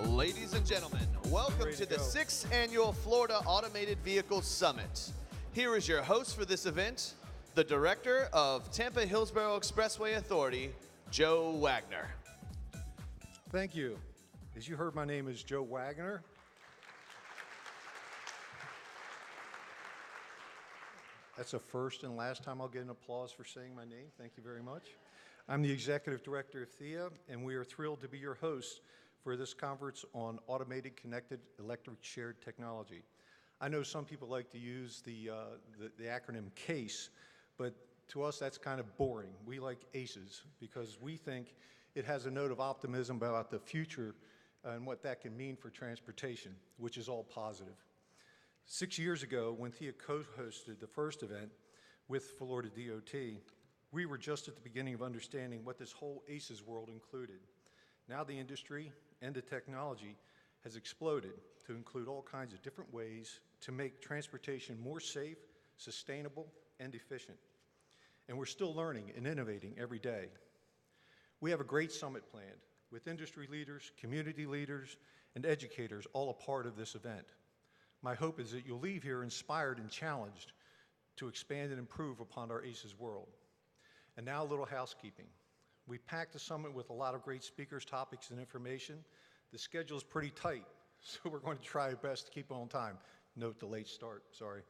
Ladies and gentlemen, welcome to the 6th Annual Florida Automated Vehicle Summit. Here is your host for this event, the Director of Tampa Hillsborough Expressway Authority, Joe Wagner. Thank you. As you heard, my name is Joe Wagner. That's the first and last time I'll get an applause for saying my name. Thank you very much. I'm the Executive Director of THEA, and we are thrilled to be your hosts for this conference on automated connected electric shared technology. I know some people like to use the acronym CASE, but to us that's kind of boring. We like ACES because we think it has a note of optimism about the future and what that can mean for transportation, which is all positive. 6 years ago, when THEA co-hosted the first event with Florida DOT, we were just at the beginning of understanding what this whole ACES world included. Now the industry and the technology has exploded to include all kinds of different ways to make transportation more safe, sustainable, and efficient. And we're still learning and innovating every day. We have a great summit planned with industry leaders, community leaders, and educators all a part of this event. My hope is that you'll leave here inspired and challenged to expand and improve upon our ACES world. And now a little housekeeping. We packed the summit with a lot of great speakers, topics, and information. The schedule is pretty tight, so we're going to try our best to keep it on time. Note the late start, sorry.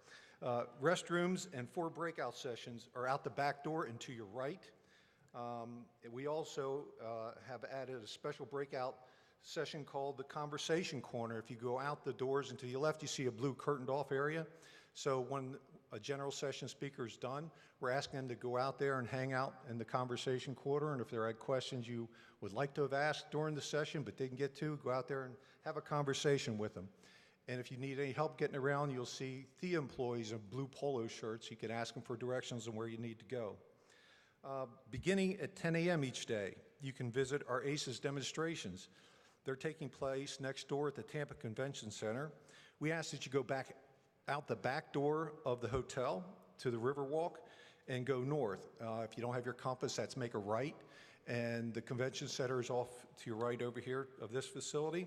Restrooms and 4 breakout sessions are out the back door and to your right. We also have added a special breakout session called the Conversation Corner. If you go out the doors and to your left, you see a blue curtained off area. So when a general session speaker is done, we're asking them to go out there and hang out in the conversation corner, and if there are questions you would like to have asked during the session but didn't get to, go out there and have a conversation with them. And if you need any help getting around, you'll see THEA employees in blue polo shirts. You can ask them for directions on where you need to go. Beginning at 10 a.m. each day, you can visit our ACES demonstrations. They're taking place next door at the Tampa Convention Center. We ask that you go back out the back door of the hotel to the Riverwalk and go north. If you don't have your compass, that's make a right. And the convention center is off to your right over here of this facility.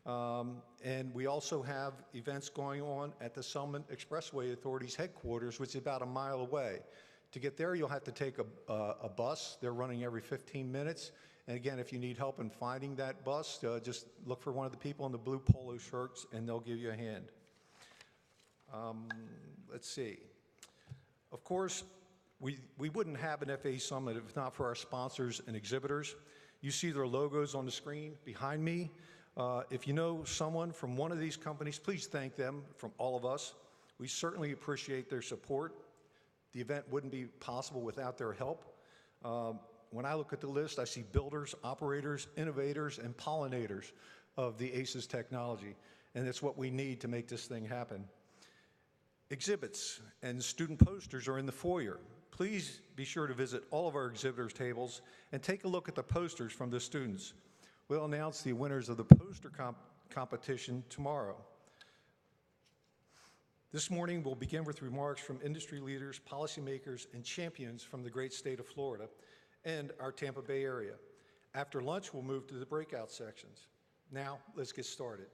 And we also have events going on at the Summit Expressway Authority's headquarters, which is about a mile away. To get there, you'll have to take a bus. They're running every 15 minutes. And again, if you need help in finding that bus, just look for one of the people in the blue polo shirts and they'll give you a hand. Let's see. Of course, we wouldn't have an FA Summit if not for our sponsors and exhibitors. You see their logos on the screen behind me. If you know someone from one of these companies, please thank them from all of us. We certainly appreciate their support. The event wouldn't be possible without their help. When I look at the list, I see builders, operators, innovators, and pollinators of the ACES technology, and it's what we need to make this thing happen. Exhibits and student posters are in the foyer. Please be sure to visit all of our exhibitors' tables and take a look at the posters from the students. We'll announce the winners of the poster competition tomorrow. This morning, we'll begin with remarks from industry leaders, policymakers, and champions from the great state of Florida and our Tampa Bay area. After lunch, we'll move to the breakout sections. Now, let's get started.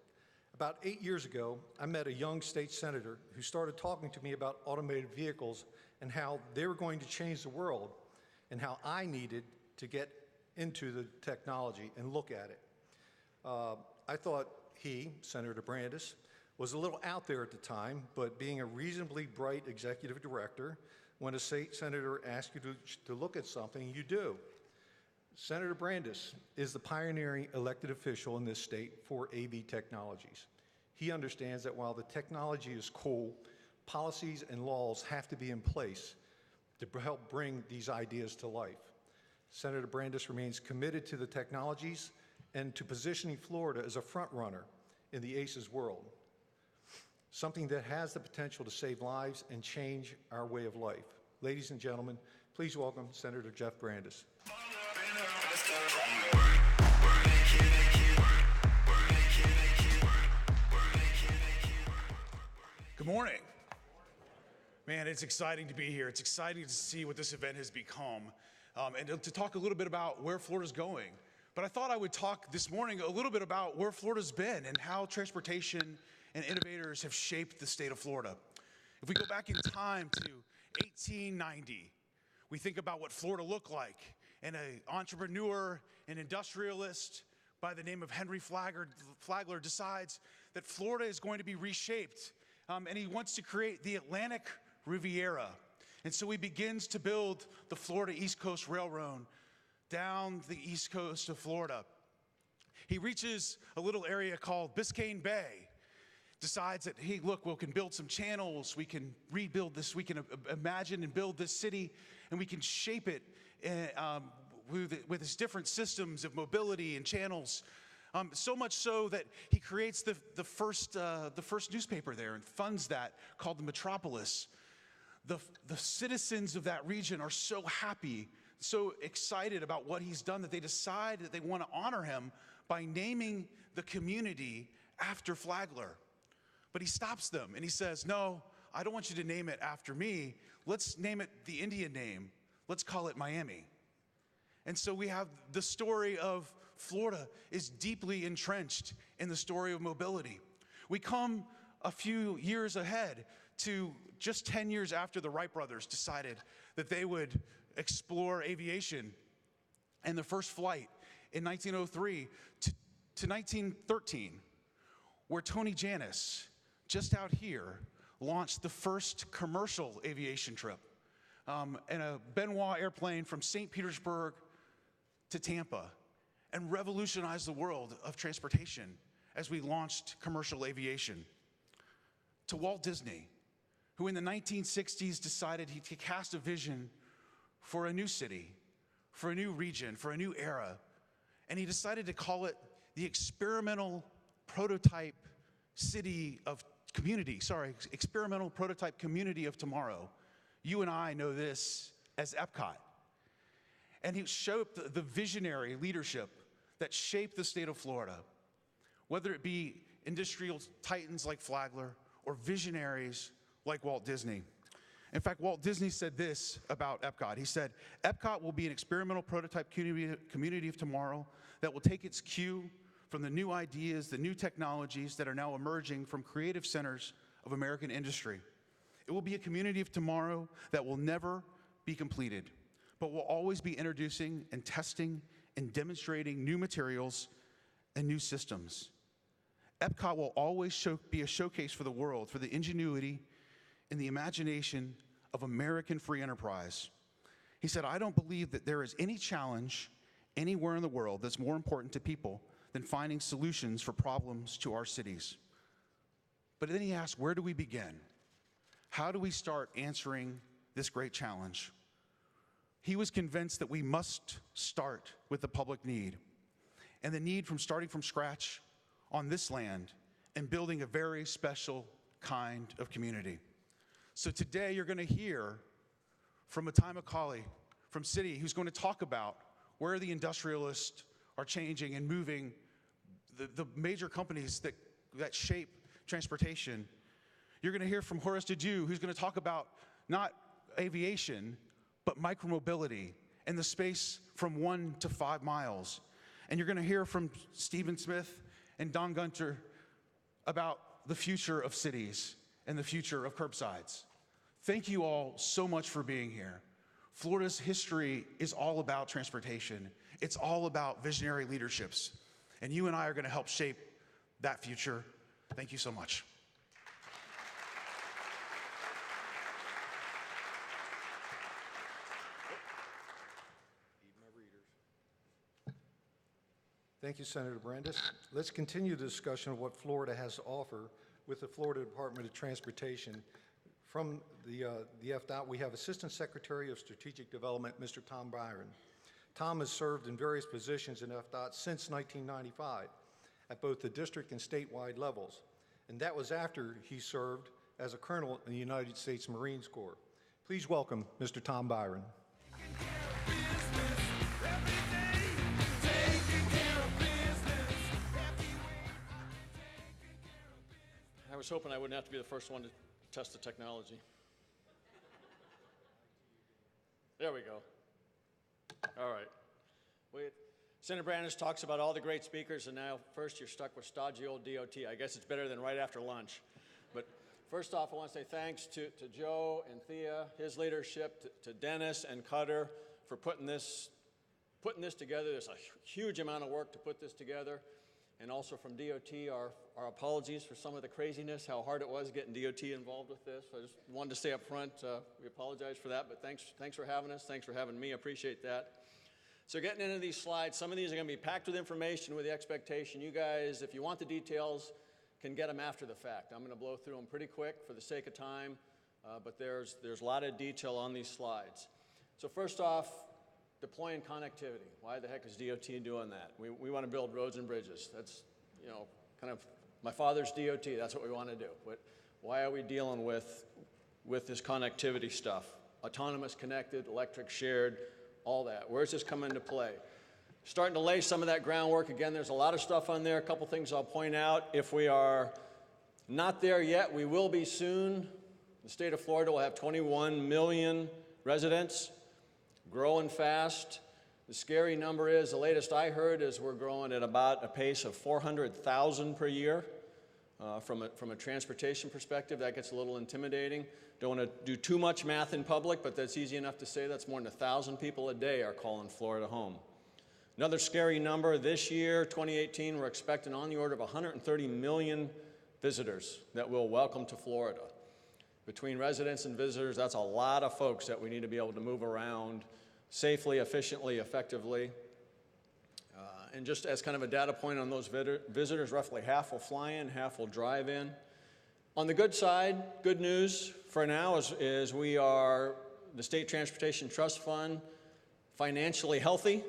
About 8 years ago, I met a young state senator who started talking to me about automated vehicles and how they were going to change the world and how I needed to get into the technology and look at it. I thought he, Senator Brandis, was a little out there at the time, but being a reasonably bright executive director, when a state senator asks you to look at something, you do. Senator Brandis is the pioneering elected official in this state for AV technologies. He understands that while the technology is cool, Policies and laws have to be in place to help bring these ideas to life. Senator Brandes remains committed to the technologies and to positioning Florida as a front runner in the ACES world, something that has the potential to save lives and change our way of life. Ladies and gentlemen, please welcome Senator Jeff Brandes. Good morning. Man, it's exciting to be here. It's exciting to see what this event has become, and to talk a little bit about where Florida's going. But I thought I would talk this morning a little bit about where Florida's been and how transportation and innovators have shaped the state of Florida. If we go back in time to 1890, we think about what Florida looked like, and an entrepreneur, an industrialist by the name of Henry Flagler decides that Florida is going to be reshaped, and he wants to create the Atlantic Riviera. And so he begins to build the Florida East Coast Railroad down the east coast of Florida. He reaches a little area called Biscayne Bay, decides that, hey, look, we can build some channels, we can rebuild this, we can imagine and build this city, and we can shape it with its different systems of mobility and channels. So much so that he creates the first newspaper there and funds that, called the Metropolis. The citizens of that region are so happy, so excited about what he's done, that they decide that they want to honor him by naming the community after Flagler. But he stops them and he says, no, I don't want you to name it after me. Let's name it the Indian name. Let's call it Miami. And so we have the story of Florida is deeply entrenched in the story of mobility. We come a few years ahead to just 10 years after the Wright brothers decided that they would explore aviation, and the first flight in 1903 to 1913, where Tony Jannus, just out here, launched the first commercial aviation trip in a Benoit airplane from St. Petersburg to Tampa, and revolutionized the world of transportation as we launched commercial aviation. To Walt Disney, who in the 1960s decided he'd cast a vision for a new city, for a new region, for a new era, and he decided to call it the experimental prototype community of tomorrow. You and I know this as Epcot. And he showed the visionary leadership that shaped the state of Florida, whether it be industrial titans like Flagler or visionaries like Walt Disney. In fact, Walt Disney said this about Epcot. He said, Epcot will be an experimental prototype community of tomorrow that will take its cue from the new ideas, the new technologies that are now emerging from creative centers of American industry. It will be a community of tomorrow that will never be completed, but will always be introducing and testing and demonstrating new materials and new systems. Epcot will always be a showcase for the world, for the ingenuity and the imagination of American free enterprise. He said, I don't believe that there is any challenge anywhere in the world that's more important to people than finding solutions for problems to our cities. But then he asked, where do we begin? How do we start answering this great challenge? He was convinced that we must start with the public need, and the need from starting from scratch on this land and building a very special kind of community. So today you're going to hear from Matai McCauley from Citi, who's going to talk about where the industrialists are changing and moving the major companies that shape transportation. You're going to hear from Horace Dedew, who's going to talk about not aviation, but micromobility and the space from 1 to 5 miles. And you're going to hear from Stephen Smith and Don Gunter about the future of cities and the future of curbsides. Thank you all so much for being here. Florida's history is all about transportation. It's all about visionary leaderships. And you and I are going to help shape that future. Thank you so much. Thank you, Senator Brandes. Let's continue the discussion of what Florida has to offer with the Florida Department of Transportation From the FDOT, we have Assistant Secretary of Strategic Development, Mr. Tom Byron. Tom has served in various positions in FDOT since 1995 at both the district and statewide levels, and that was after he served as a colonel in the United States Marine Corps. Please welcome Mr. Tom Byron. I was hoping I wouldn't have to be the first one to test the technology. There we go. All right. Senator Brandes talks about all the great speakers, and now first you're stuck with stodgy old DOT. I guess it's better than right after lunch. But first off, I want to say thanks to Joe and Thea, his leadership, to Dennis and Cutter for putting this together. There's a huge amount of work to put this together. And also from DOT, our apologies for some of the craziness, how hard it was getting DOT involved with this. I just wanted to say up front, we apologize for that, but thanks for having us. Thanks for having me. I appreciate that. So getting into these slides, some of these are going to be packed with information with the expectation you guys, if you want the details, can get them after the fact. I'm going to blow through them pretty quick for the sake of time, but there's a lot of detail on these slides. So first off, deploying connectivity. Why the heck is DOT doing that? We want to build roads and bridges. That's, kind of my father's DOT. That's what we want to do. But why are we dealing with this connectivity stuff? Autonomous, connected, electric, shared, all that. Where's this come into play? Starting to lay some of that groundwork. Again, there's a lot of stuff on there. A couple things I'll point out. If we are not there yet, we will be soon. The state of Florida will have 21 million residents, growing fast. The scary number is, the latest I heard, is we're growing at about a pace of 400,000 per year. From a transportation perspective, that gets a little intimidating. Don't want to do too much math in public, but that's easy enough to say. That's more than 1,000 people a day are calling Florida home. Another scary number, this year, 2018, we're expecting on the order of 130 million visitors that we'll welcome to Florida. Between residents and visitors, that's a lot of folks that we need to be able to move around safely, efficiently, effectively. And just as kind of a data point on those visitors, roughly half will fly in, half will drive in. On the good side, good news for now is we are, the State Transportation Trust Fund, financially healthy.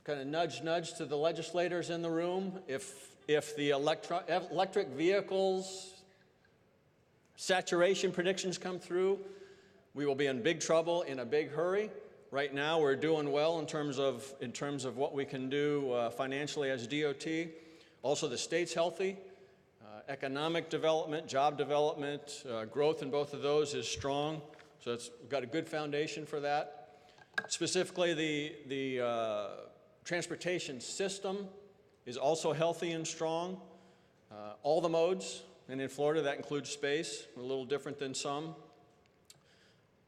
Kind of nudge to the legislators in the room. If the electric vehicles saturation predictions come through, we will be in big trouble in a big hurry. Right now, we're doing well in terms of what we can do financially as DOT. Also, the state's healthy. Economic development, job development, growth in both of those is strong. So we've got a good foundation for that. Specifically, the transportation system is also healthy and strong. All the modes, and in Florida, that includes space. We're a little different than some.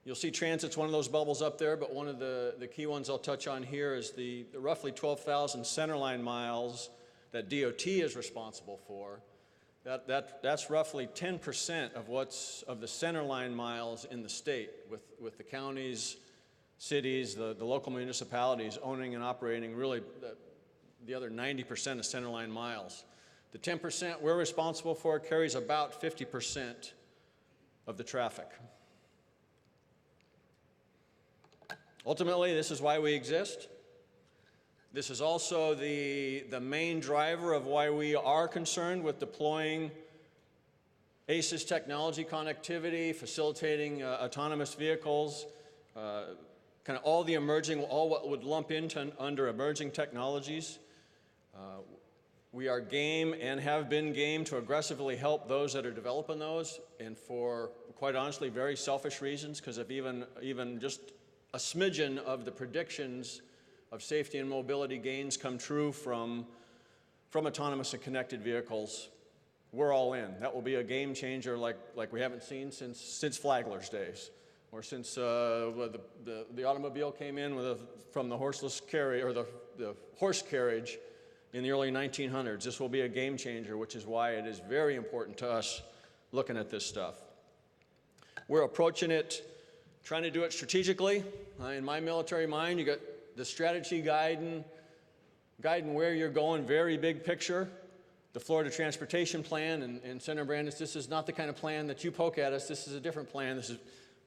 You'll see transit's one of those bubbles up there, but one of the key ones I'll touch on here is the roughly 12,000 centerline miles that DOT is responsible for. That's roughly 10% of the centerline miles in the state, with the counties, cities, the local municipalities owning and operating really the other 90% of centerline miles. The 10% we're responsible for carries about 50% of the traffic. Ultimately, this is why we exist. This is also the main driver of why we are concerned with deploying ACES technology connectivity, facilitating autonomous vehicles, kind of all what would lump into under emerging technologies. We are game and have been game to aggressively help those that are developing those, and for, quite honestly, very selfish reasons, because if even just a smidgen of the predictions of safety and mobility gains come true from autonomous and connected vehicles, we're all in. That will be a game changer like we haven't seen since Flagler's days, or since the automobile came in from the horseless carriage, or the horse carriage in the early 1900s. This will be a game changer, which is why it is very important to us looking at this stuff. We're approaching it, trying to do it strategically. In my military mind, you got the strategy guiding where you're going, very big picture. the Florida Transportation Plan, and Senator Brandis, this is not the kind of plan that you poke at us. This is a different plan. This is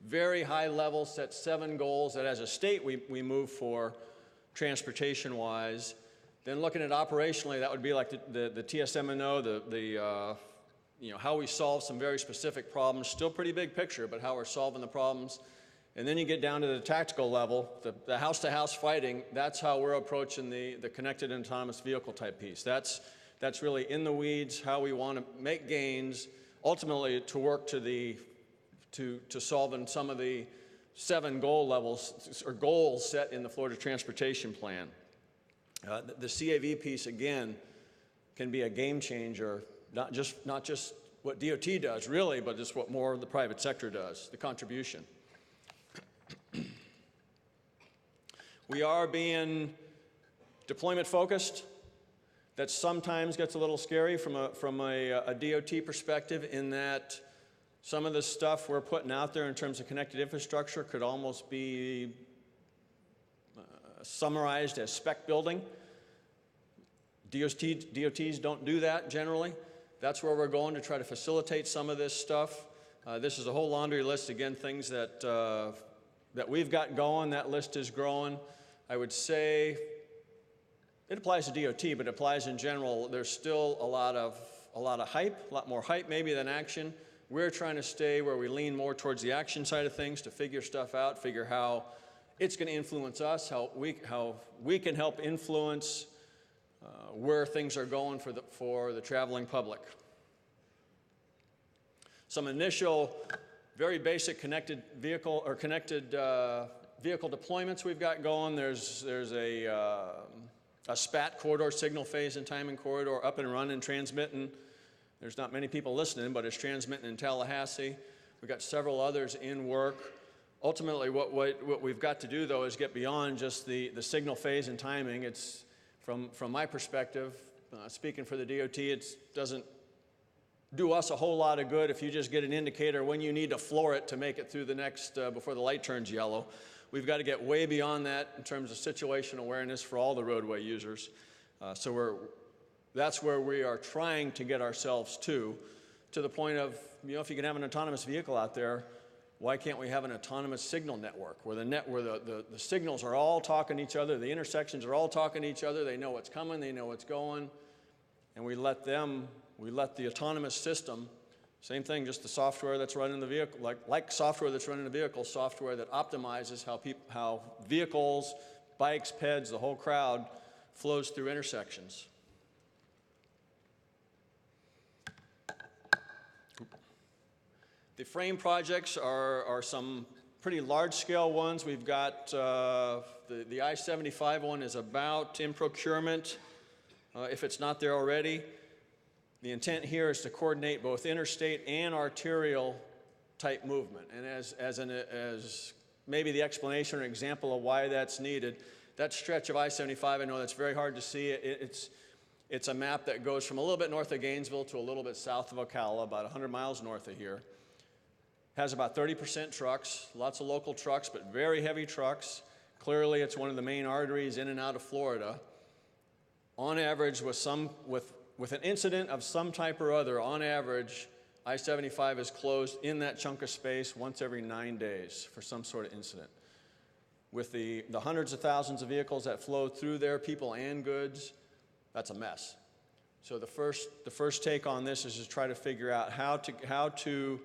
very high level, set 7 goals that as a state we move for transportation-wise. Then looking at operationally, that would be like the TSM&O, how we solve some very specific problems. Still pretty big picture, but how we're solving the problems. And then you get down to the tactical level, the house-to-house fighting. That's how we're approaching the connected and autonomous vehicle type piece. That's really in the weeds, how we want to make gains, ultimately to work to solving some of the 7 goal levels or goals set in the Florida Transportation Plan. The CAV piece, again, can be a game changer, not just what DOT does, really, but just what more the private sector does, the contribution. We are being deployment focused. That sometimes gets a little scary from a DOT perspective, in that some of the stuff we're putting out there in terms of connected infrastructure could almost be summarized as spec building. DOTs don't do that generally. That's where we're going to try to facilitate some of this stuff. This is a whole laundry list, again, things that we've got going. That list is growing. I would say it applies to DOT, but it applies in general. There's still a lot of hype, a lot more hype maybe than action. We're trying to stay where we lean more towards the action side of things to figure stuff out, figure how it's going to influence us, how we can help influence where things are going for the traveling public. Some initial, very basic connected vehicle deployments we've got going. There's a SPAT corridor, signal phase and timing corridor, up and running, transmitting. There's not many people listening, but it's transmitting in Tallahassee. We've got several others in work. Ultimately, what we've got to do, though, is get beyond just the signal phase and timing. It's, from my perspective, speaking for the DOT, it doesn't do us a whole lot of good if you just get an indicator when you need to floor it to make it through the next, before the light turns yellow. We've got to get way beyond that in terms of situational awareness for all the roadway users. That's where we are trying to get ourselves to the point of, if you can have an autonomous vehicle out there, why can't we have an autonomous signal network where the signals are all talking to each other, the intersections are all talking to each other, they know what's coming, they know what's going, and we let the autonomous system, same thing, just the software that's running the vehicle, like software that's running the vehicle, software that optimizes how vehicles, bikes, peds, the whole crowd flows through intersections. The frame projects are some pretty large-scale ones. We've got the I-75 one is about in procurement, if it's not there already. The intent here is to coordinate both interstate and arterial type movement. And as maybe the explanation or example of why that's needed, that stretch of I-75, I know that's very hard to see. It's a map that goes from a little bit north of Gainesville to a little bit south of Ocala, about 100 miles north of here. Has about 30% trucks, lots of local trucks, but very heavy trucks. Clearly, it's one of the main arteries in and out of Florida. On average, with an incident of some type or other, on average, I-75 is closed in that chunk of space once every 9 days for some sort of incident. With the hundreds of thousands of vehicles that flow through there, people and goods, that's a mess. So the first take on this is to try to figure out how to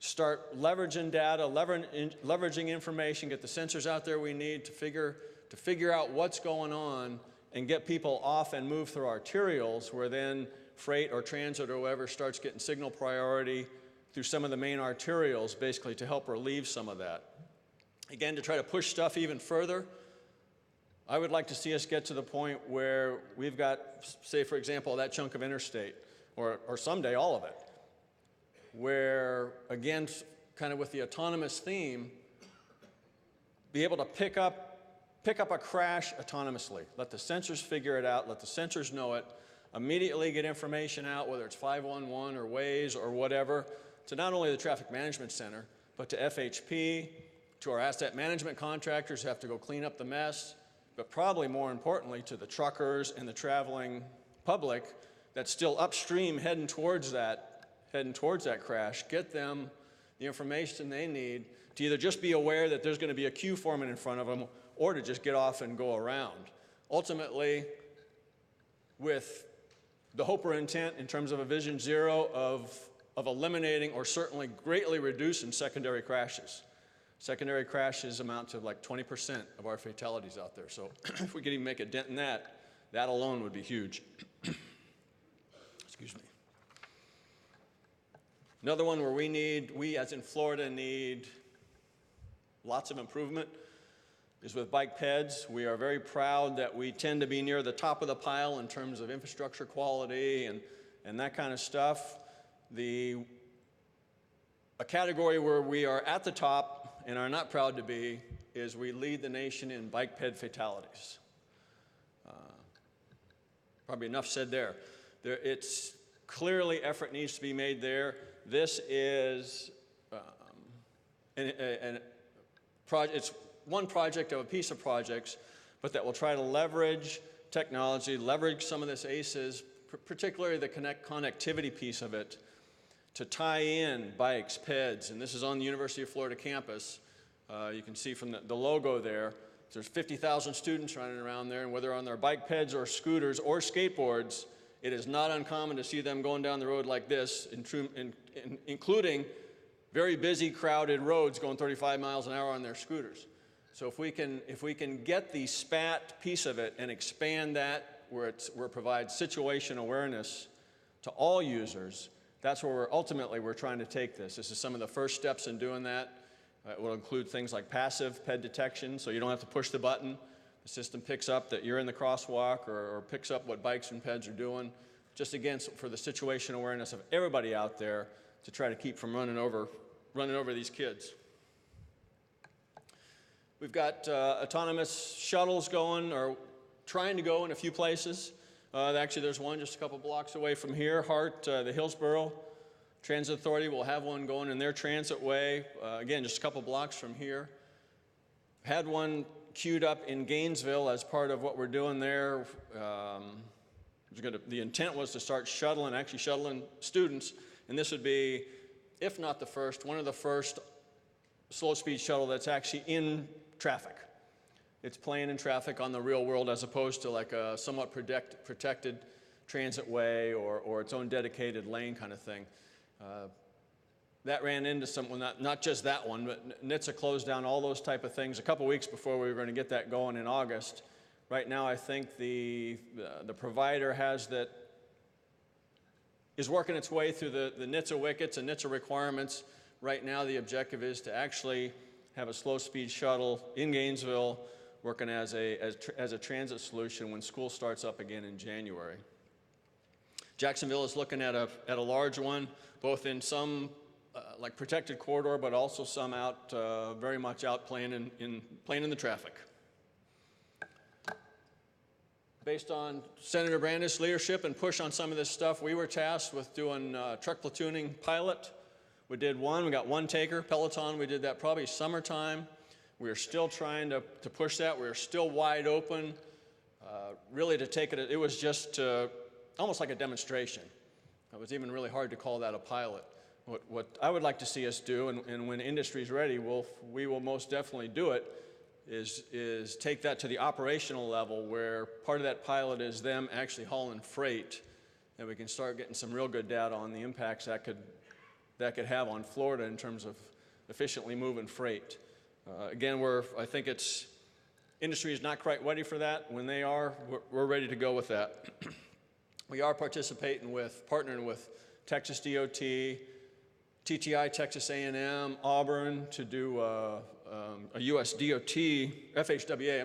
start leveraging data, leveraging information, get the sensors out there we need to figure out what's going on and get people off and move through arterials, where then freight or transit or whatever starts getting signal priority through some of the main arterials, basically to help relieve some of that. Again, to try to push stuff even further, I would like to see us get to the point where we've got, say for example, that chunk of interstate, or someday all of it, where, again, kind of with the autonomous theme, be able to pick up a crash autonomously. Let the sensors figure it out, let the sensors know it, immediately get information out, whether it's 511 or Waze or whatever, to not only the Traffic Management Center, but to FHP, to our asset management contractors who have to go clean up the mess, but probably more importantly to the truckers and the traveling public that's still upstream heading towards that crash, get them the information they need to either just be aware that there's going to be a queue forming in front of them or to just get off and go around. Ultimately, with the hope or intent in terms of a vision zero of eliminating or certainly greatly reducing secondary crashes. Secondary crashes amount to like 20% of our fatalities out there. So if we could even make a dent in that, that alone would be huge. Excuse me. Another one where we as in Florida need lots of improvement is with bike peds. We are very proud that we tend to be near the top of the pile in terms of infrastructure quality and that kind of stuff. A category where we are at the top and are not proud to be is we lead the nation in bike ped fatalities. Probably enough said there. It's clearly effort needs to be made there. This is it's one project of a piece of projects, but that will try to leverage technology, leverage some of this ACEs, particularly the connectivity piece of it, to tie in bikes, peds, and this is on the University of Florida campus. You can see from the logo there, there's 50,000 students running around there, and whether on their bike peds or scooters or skateboards, it is not uncommon to see them going down the road like this, including very busy, crowded roads going 35 miles an hour on their scooters. So if we can get the SPAT piece of it and expand that where it provides situation awareness to all users, that's where we're trying to take this. This is some of the first steps in doing that. It will include things like passive ped detection, so you don't have to push the button. The system picks up that you're in the crosswalk or picks up what bikes and peds are doing. Just again, for the situation awareness of everybody out there to try to keep from running over these kids. We've got autonomous shuttles going or trying to go in a few places. Actually, there's one just a couple blocks away from here. The Hillsborough Transit Authority will have one going in their transit way. Again, just a couple blocks from here. Had one queued up in Gainesville as part of what we're doing there. The intent was to start shuttling students, and this would be, if not the first, one of the first slow-speed shuttle that's actually in traffic. It's playing in traffic on the real world as opposed to like a somewhat protected transit way or its own dedicated lane kind of thing. That ran into not just that one, but NHTSA closed down all those type of things a couple weeks before we were going to get that going in August. Right now, I think the provider is working its way through the NHTSA wickets and NHTSA requirements. Right now, the objective is to actually have a slow-speed shuttle in Gainesville working as a transit solution when school starts up again in January. Jacksonville is looking at a large one, both in some like protected corridor, but also some out very much out playing in the traffic. Based on Senator Brandis' leadership and push on some of this stuff, we were tasked with doing truck platooning pilot. We did one, we got one taker, Peloton, we did that probably summertime. We are still trying to push that. We're still wide open. Really to take it was just almost like a demonstration. It was even really hard to call that a pilot. What I would like to see us do, and when industry's ready, we will most definitely do it, is take that to the operational level where part of that pilot is them actually hauling freight, and we can start getting some real good data on the impacts that could have on Florida in terms of efficiently moving freight. Again, I think industry is not quite ready for that. When they are, we're ready to go with that. We are participating partnering with Texas DOT, TTI, Texas A&M, Auburn to do a US DOT, FHWA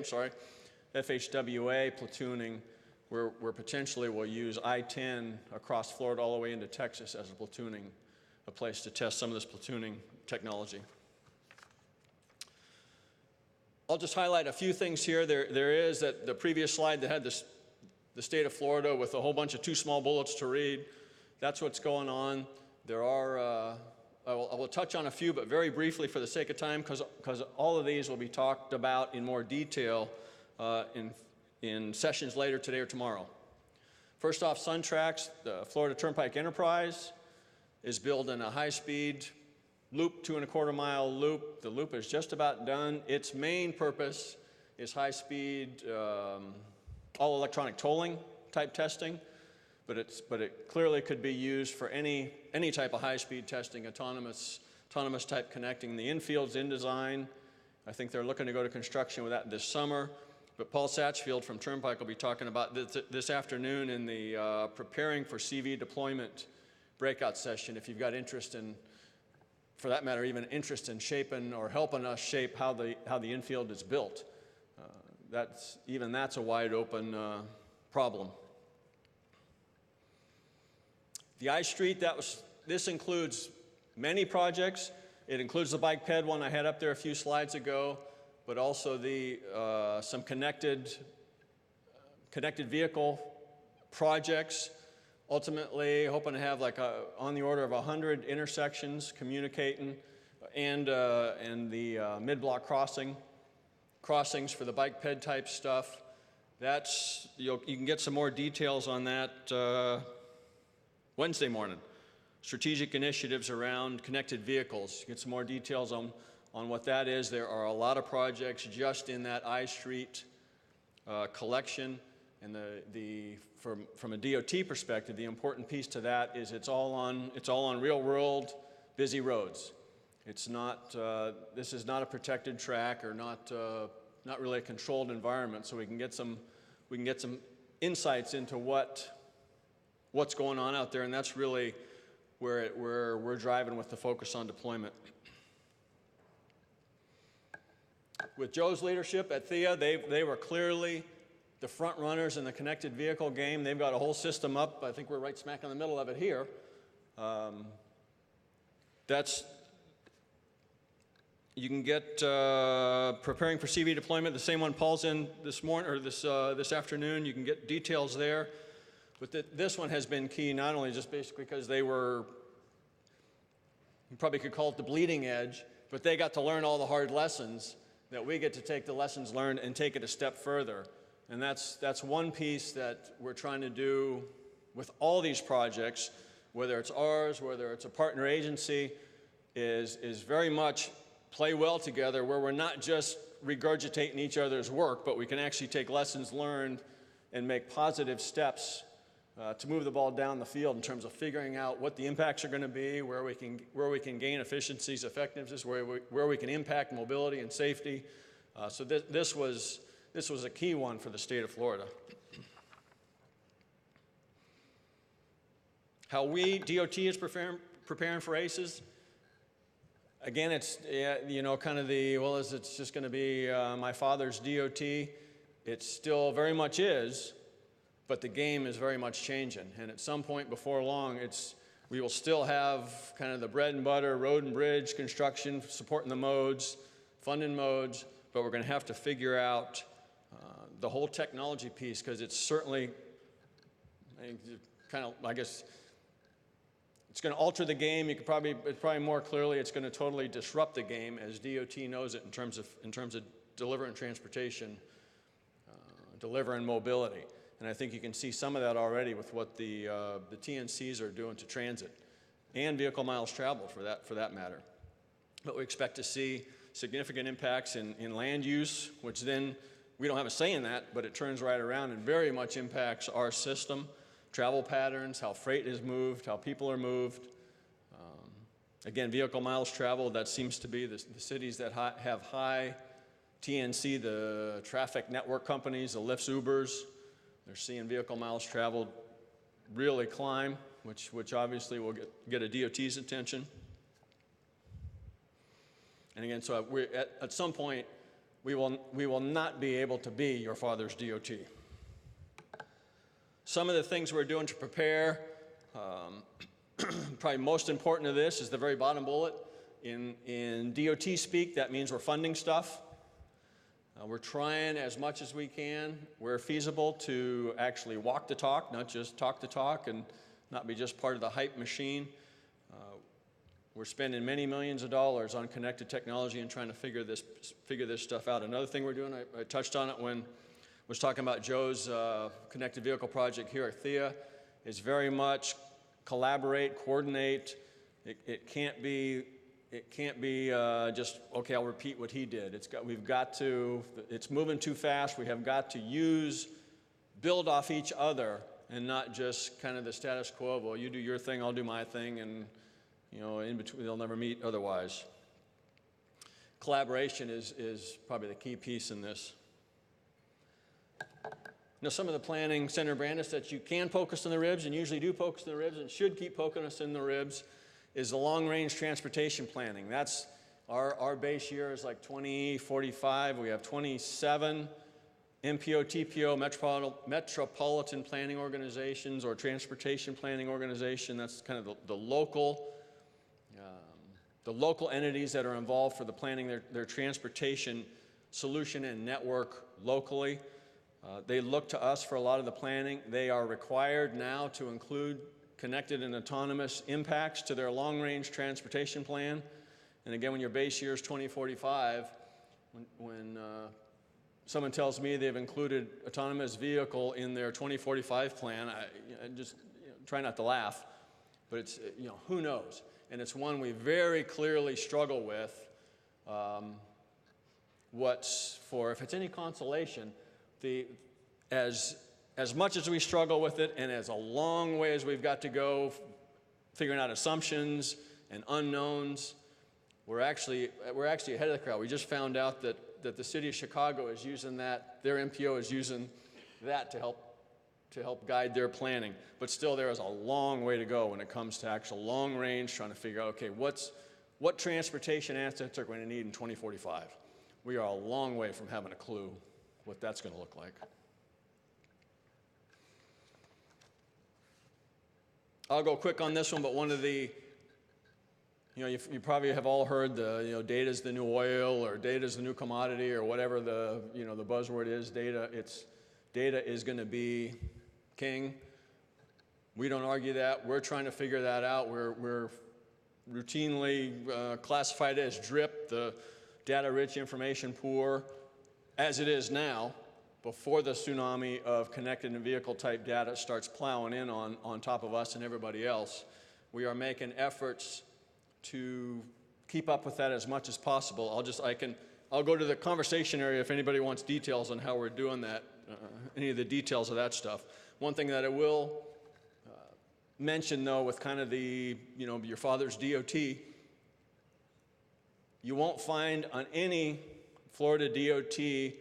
platooning, where potentially we'll use I-10 across Florida all the way into Texas as a place to test some of this platooning technology. I'll just highlight a few things here. There is the previous slide that had the state of Florida with a whole bunch of too small bullets to read. That's what's going on. There are, I will touch on a few, but very briefly for the sake of time, because all of these will be talked about in more detail in sessions later today or tomorrow. First off, SunTrax, the Florida Turnpike Enterprise, is building a high-speed loop, 2.25 mile loop. The loop is just about done. Its main purpose is high-speed, all-electronic tolling type testing, but it clearly could be used for any type of high-speed testing, autonomous type connecting. The infield's in design. I think they're looking to go to construction with that this summer. But Paul Satchfield from Turnpike will be talking about this afternoon in the preparing for CV deployment breakout session. If you've got interest in, for that matter, even interest in shaping or helping us shape how the infield is built, that's a wide open problem. The I Street, this includes many projects. It includes the bike ped one I had up there a few slides ago, but also some connected vehicle projects. Ultimately, hoping to have like on the order of 100 intersections communicating, and the mid-block crossings for the bike ped type stuff. You can get some more details on that Wednesday morning. Strategic initiatives around connected vehicles. Get some more details on what that is. There are a lot of projects just in that I Street collection, and from a DOT perspective, the important piece to that is it's all on real world busy roads. It's not this is not a protected track or not really a controlled environment, so we can get some insights into what's going on out there, and that's really where we're driving with the focus on deployment. With Joe's leadership at THEA, they were clearly the front runners in the connected vehicle game. They've got a whole system up. I think we're right smack in the middle of it here. You can get preparing for CV deployment, the same one Paul's in this morning or this afternoon. You can get details there. But this one has been key, not only just basically because they were, you probably could call it the bleeding edge, but they got to learn all the hard lessons that we get to take the lessons learned and take it a step further. And that's one piece that we're trying to do with all these projects, whether it's ours, whether it's a partner agency, is very much play well together, where we're not just regurgitating each other's work, but we can actually take lessons learned and make positive steps to move the ball down the field in terms of figuring out what the impacts are going to be, where we can gain efficiencies, effectiveness, where we can impact mobility and safety. So this was a key one for the state of Florida. How DOT is preparing for ACES. Again, it's kind of it's just going to be my father's DOT. It still very much is. But the game is very much changing, and at some point before long, we will still have kind of the bread and butter, road and bridge construction, supporting the modes, funding modes, but we're going to have to figure out the whole technology piece, because it's certainly I guess, it's going to alter the game. You could probably more clearly, it's going to totally disrupt the game as DOT knows it in terms of delivering transportation, delivering mobility. And I think you can see some of that already with what the TNCs are doing to transit and vehicle miles traveled for that matter. But we expect to see significant impacts in land use, which then we don't have a say in that, but it turns right around and very much impacts our system, travel patterns, how freight is moved, how people are moved. Again, vehicle miles traveled, that seems to be the cities that have high TNC, the traffic network companies, the Lyfts, Ubers. They're seeing vehicle miles traveled really climb, which obviously will get a DOT's attention. And again, so at some point, we will not be able to be your father's DOT. Some of the things we're doing to prepare, probably most important to this is the very bottom bullet. In DOT speak, that means we're funding stuff. We're trying as much as we can, where feasible, to actually walk the talk, not just talk the talk and not be just part of the hype machine. We're spending many millions of dollars on connected technology and trying to figure this stuff out. Another thing we're doing, I touched on it when was talking about Joe's connected vehicle project here at THEA. It's very much collaborate, coordinate. It can't be just, okay, I'll repeat what he did. It's moving too fast. We have got to build off each other and not just kind of the status quo. Well, you do your thing, I'll do my thing, and in between, they'll never meet otherwise. Collaboration is probably the key piece in this. Now, some of the planning, Senator Brandis, that you can poke us in the ribs, and usually do poke us in the ribs, and should keep poking us in the ribs, is the long-range transportation planning. That's our base year is like 2045. We have 27 MPO, TPO, metropolitan planning organizations, or transportation planning organization. That's kind of the local entities that are involved for the planning their transportation solution and network locally. They look to us for a lot of the planning. They are required now to include connected and autonomous impacts to their long-range transportation plan. And again, when your base year is 2045, when someone tells me they've included autonomous vehicle in their 2045 plan, I just try not to laugh, but it's, who knows? And it's one we very clearly struggle with. If it's any consolation, as much as we struggle with it, and as a long way as we've got to go figuring out assumptions and unknowns, we're actually ahead of the crowd. We just found out that the city of Chicago is using that, their MPO is using that to help guide their planning. But still, there is a long way to go when it comes to actual long range, trying to figure out, okay, what transportation assets are going to need in 2045? We are a long way from having a clue what that's going to look like. I'll go quick on this one, but one of the, you probably have all heard the, data is the new oil, or data is the new commodity, or whatever the buzzword is. Data is going to be king. We don't argue that. We're trying to figure that out. We're routinely classified as DRIP, the data-rich information poor, as it is now, before the tsunami of connected and vehicle-type data starts plowing in on top of us and everybody else. We are making efforts to keep up with that as much as possible. I'll go to the conversation area if anybody wants details on how we're doing that, any of the details of that stuff. One thing that I will mention, though, with kind of the, your father's DOT, you won't find on any Florida DOT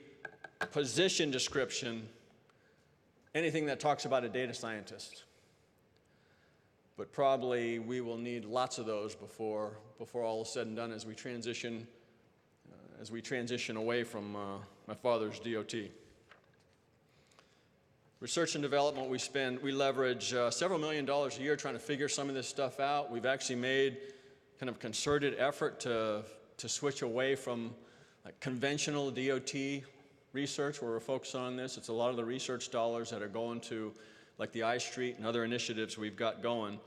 position description anything that talks about a data scientist. But probably we will need lots of those before all is said and done, as we transition away from my father's DOT. Research and development, we leverage several $1 million a year trying to figure some of this stuff out. We've actually made kind of concerted effort to switch away from conventional DOT research, where we're focused on this. It's a lot of the research dollars that are going to the iStreet and other initiatives we've got going.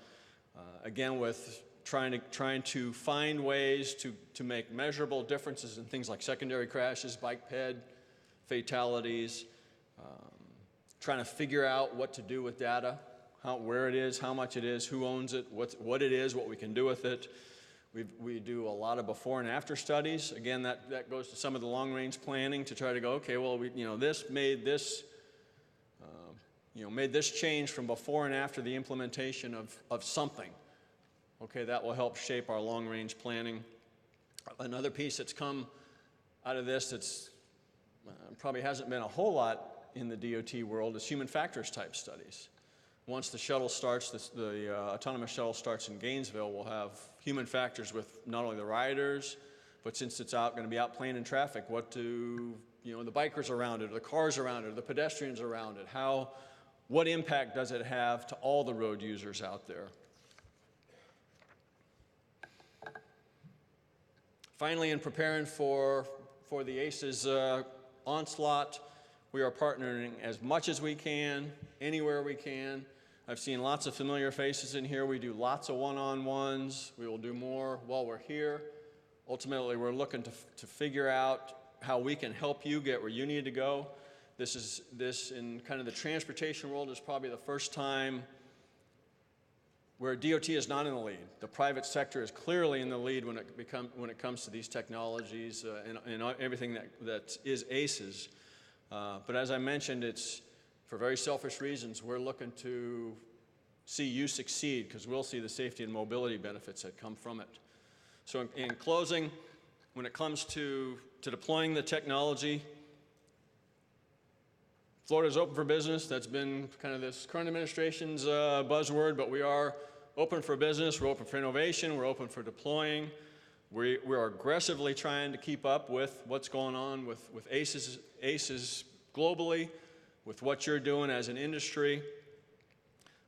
Again, with trying to find ways to make measurable differences in things like secondary crashes, bike ped, fatalities, trying to figure out what to do with data, where it is, how much it is, who owns it, what it is, what we can do with it. We do a lot of before and after studies. Again, that goes to some of the long-range planning to try to go, okay, well, this made this change from before and after the implementation of something. Okay, that will help shape our long-range planning. Another piece that's come out of this that's probably hasn't been a whole lot in the DOT world is human factors type studies. Once the shuttle starts, the autonomous shuttle starts in Gainesville, we'll have human factors with not only the riders, but since it's going to be out playing in traffic, what do the bikers around it, or the cars around it, or the pedestrians around it, what impact does it have to all the road users out there? Finally, in preparing for the ACES onslaught, we are partnering as much as we can, anywhere we can. I've seen lots of familiar faces in here. We do lots of one-on-ones. We will do more while we're here. Ultimately, we're looking to figure out how we can help you get where you need to go. This in kind of the transportation world is probably the first time where DOT is not in the lead. The private sector is clearly in the lead when it comes to these technologies and everything that is ACES. But as I mentioned, it's for very selfish reasons. We're looking to see you succeed because we'll see the safety and mobility benefits that come from it. So in closing, when it comes to deploying the technology, Florida's open for business. That's been kind of this current administration's buzzword, but we are open for business, we're open for innovation, we're open for deploying. We are aggressively trying to keep up with what's going on with ACES globally, with what you're doing as an industry.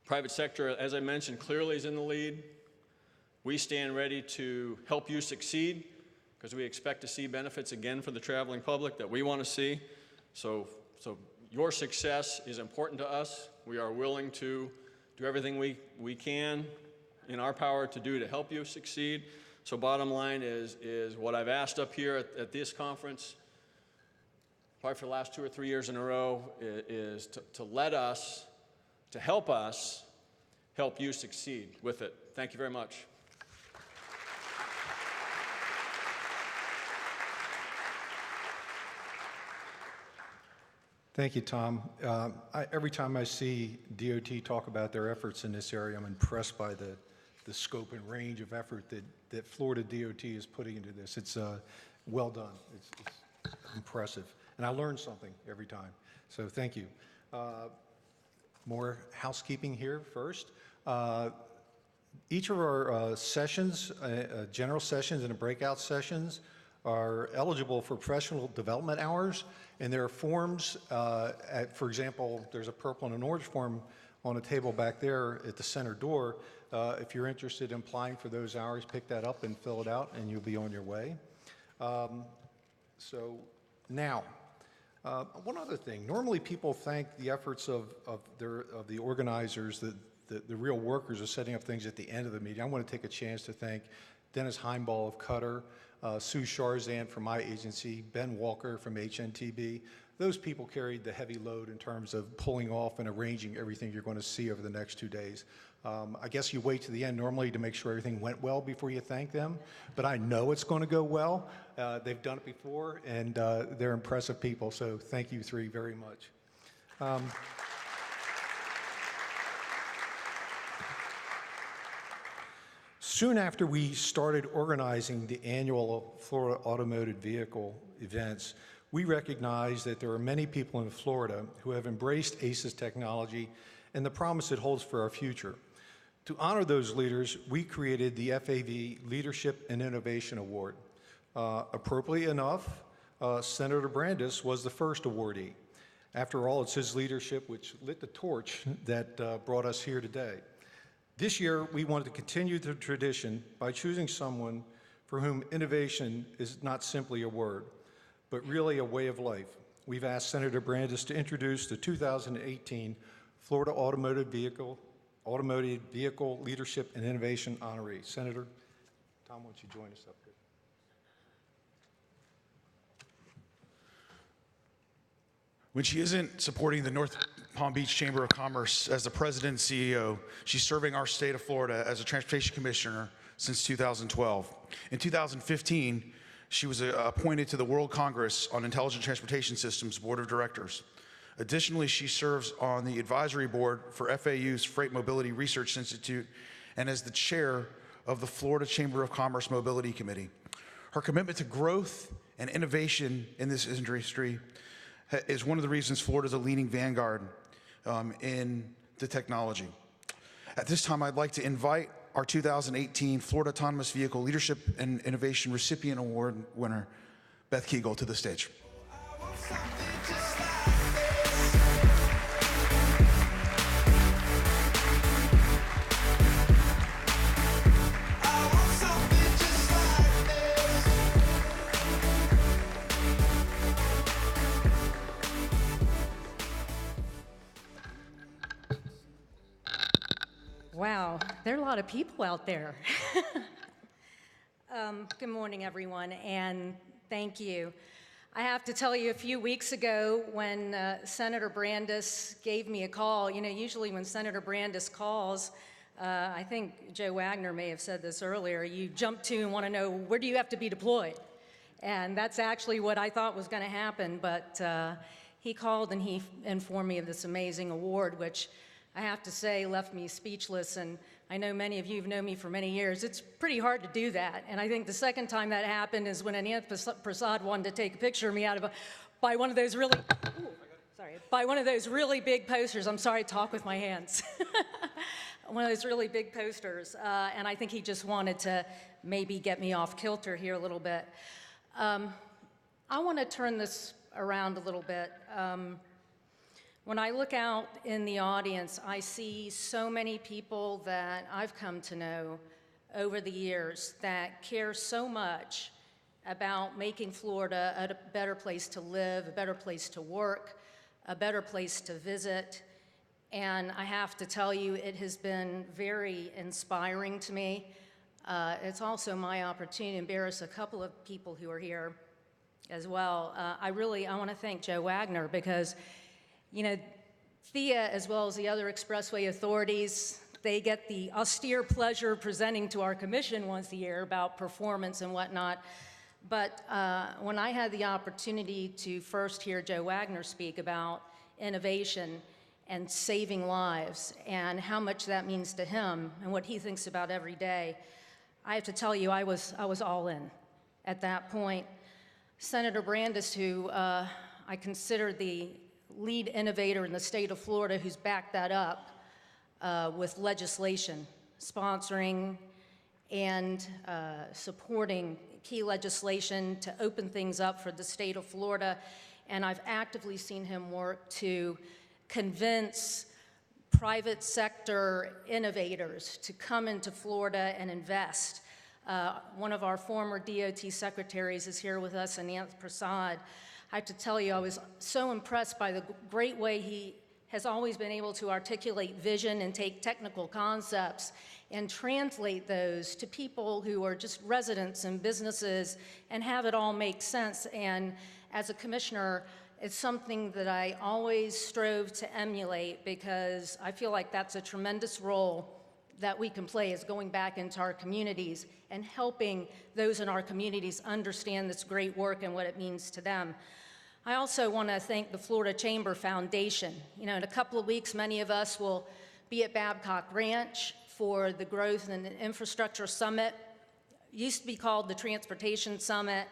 Private sector, as I mentioned, clearly is in the lead. We stand ready to help you succeed because we expect to see benefits again for the traveling public that we want to see. So your success is important to us. We are willing to do everything we can in our power to do to help you succeed. So bottom line is what I've asked up here at this conference, probably for the last 2 or 3 years in a row, is to help us help you succeed with it. Thank you very much. Thank you, Tom. Every time I see DOT talk about their efforts in this area, I'm impressed by the scope and range of effort that Florida DOT is putting into this. It's well done. It's impressive. And I learn something every time. So thank you. More housekeeping here first. Each of our sessions, general sessions and breakout sessions, are eligible for professional development hours, and there are forms, for example, there's a purple and an orange form on a table back there at the center door. If you're interested in applying for those hours, pick that up and fill it out, and you'll be on your way. So now, one other thing. Normally people thank the efforts of the organizers, the real workers of setting up things at the end of the meeting. I want to take a chance to thank Dennis Heimball of Cutter, Sue Charzan from my agency, Ben Walker from HNTB. Those people carried the heavy load in terms of pulling off and arranging everything you're going to see over the next 2 days. I guess you wait to the end normally to make sure everything went well before you thank them, but I know it's going to go well. They've done it before, and they're impressive people, so thank you three very much. Soon after we started organizing the annual Florida Automotive Vehicle events, we recognized that there are many people in Florida who have embraced ACES technology and the promise it holds for our future. To honor those leaders, we created the FAV Leadership and Innovation Award. Appropriately enough, Senator Brandis was the first awardee. After all, it's his leadership which lit the torch that brought us here today. This year, we wanted to continue the tradition by choosing someone for whom innovation is not simply a word, but really a way of life. We've asked Senator Brandis to introduce the 2018 Florida Automotive Vehicle Leadership and Innovation honoree. Senator, Tom, why don't you join us up here? When she isn't supporting the North Palm Beach Chamber of Commerce as the president and CEO, she's serving our state of Florida as a transportation commissioner since 2012. In 2015, she was appointed to the World Congress on Intelligent Transportation Systems Board of Directors. Additionally, she serves on the advisory board for FAU's Freight Mobility Research Institute and as the chair of the Florida Chamber of Commerce Mobility Committee. Her commitment to growth and innovation in this industry is one of the reasons Florida is a leading vanguard in the technology. At this time, I'd like to invite our 2018 Florida Autonomous Vehicle Leadership and Innovation Recipient Award winner, Beth Kegel, to the stage. Wow, there are a lot of people out there. Good morning, everyone, and thank you. I have to tell you, a few weeks ago when Senator Brandis gave me a call, usually when Senator Brandis calls, I think Joe Wagner may have said this earlier, you jump to and want to know, where do you have to be deployed? And that's actually what I thought was going to happen, but he called and he informed me of this amazing award, which I have to say left me speechless, and I know many of you have known me for many years. It's pretty hard to do that, and I think the second time that happened is when Anant Prasad wanted to take a picture of me by one of those really big posters. I'm sorry, I talk with my hands. One of those really big posters, and I think he just wanted to maybe get me off kilter here a little bit. I want to turn this around a little bit. When I look out in the audience, I see so many people that I've come to know over the years that care so much about making Florida a better place to live, a better place to work, a better place to visit. And I have to tell you, it has been very inspiring to me. It's also my opportunity to embarrass a couple of people who are here as well. I want to thank Joe Wagner because Thea, as well as the other expressway authorities, they get the austere pleasure of presenting to our commission once a year about performance and whatnot. But when I had the opportunity to first hear Joe Wagner speak about innovation and saving lives and how much that means to him and what he thinks about every day, I have to tell you, I was all in at that point. Senator Brandis, who I consider the lead innovator in the state of Florida, who's backed that up with legislation, sponsoring and supporting key legislation to open things up for the state of Florida. And I've actively seen him work to convince private sector innovators to come into Florida and invest. One of our former DOT secretaries is here with us, Anant Prasad. I have to tell you, I was so impressed by the great way he has always been able to articulate vision and take technical concepts and translate those to people who are just residents and businesses and have it all make sense. And as a commissioner, it's something that I always strove to emulate because I feel like that's a tremendous role that we can play, is going back into our communities and helping those in our communities understand this great work and what it means to them. I also want to thank the Florida Chamber Foundation. In a couple of weeks, many of us will be at Babcock Ranch for the Growth and Infrastructure Summit. It used to be called the Transportation Summit.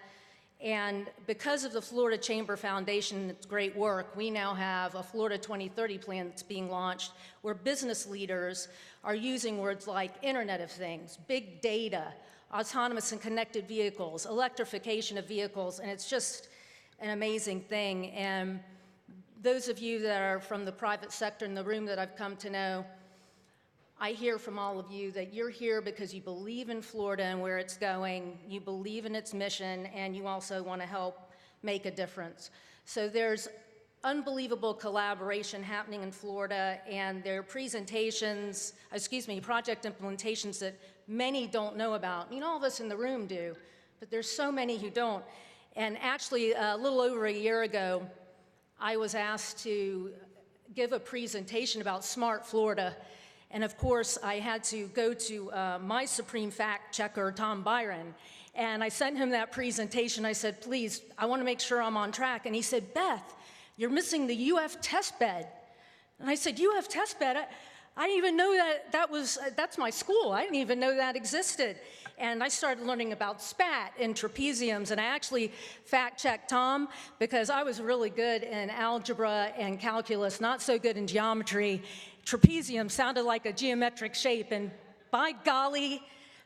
And because of the Florida Chamber Foundation and its great work, we now have a Florida 2030 plan that's being launched where business leaders are using words like Internet of Things, big data, autonomous and connected vehicles, electrification of vehicles, and it's just an amazing thing. And those of you that are from the private sector in the room that I've come to know, I hear from all of you that you're here because you believe in Florida and where it's going, you believe in its mission, and you also want to help make a difference. So there's unbelievable collaboration happening in Florida, and there are project implementations that many don't know about. All of us in the room do, but there's so many who don't. And actually, a little over a year ago, I was asked to give a presentation about Smart Florida. And of course, I had to go to my supreme fact checker, Tom Byron, and I sent him that presentation. I said, please, I want to make sure I'm on track. And he said, Beth, you're missing the UF test bed. And I said, UF test bed? I didn't even know that's my school. I didn't even know that existed. And I started learning about spat and trapeziums, and I actually fact-checked Tom because I was really good in algebra and calculus, not so good in geometry. Trapezium sounded like a geometric shape, and by golly,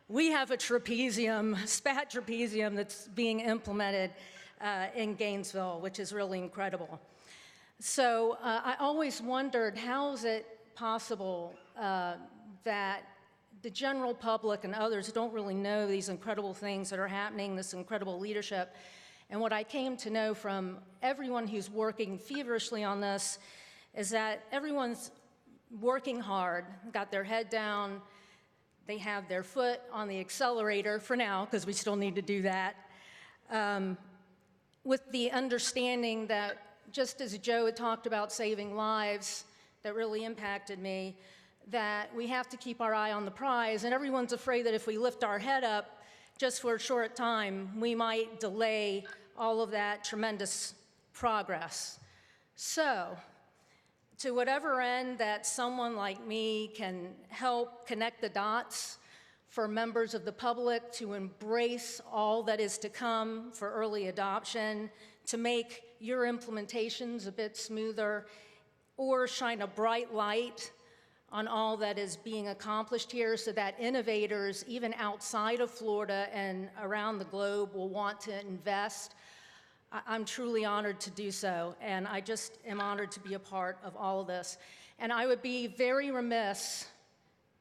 we have a trapezium, spat trapezium, that's being implemented in Gainesville, which is really incredible. So I always wondered, how is it possible that the general public and others don't really know these incredible things that are happening, this incredible leadership? And what I came to know from everyone who's working feverishly on this is that everyone's working hard, got their head down, they have their foot on the accelerator for now, because we still need to do that. with the understanding that just as Joe had talked about saving lives, that really impacted me, that we have to keep our eye on the prize, and everyone's afraid that if we lift our head up just for a short time, we might delay all of that tremendous progress. So, to whatever end that someone like me can help connect the dots for members of the public to embrace all that is to come for early adoption, to make your implementations a bit smoother, or shine a bright light on all that is being accomplished here so that innovators, even outside of Florida and around the globe, will want to invest. I'm truly honored to do so, and I just am honored to be a part of all of this. And I would be very remiss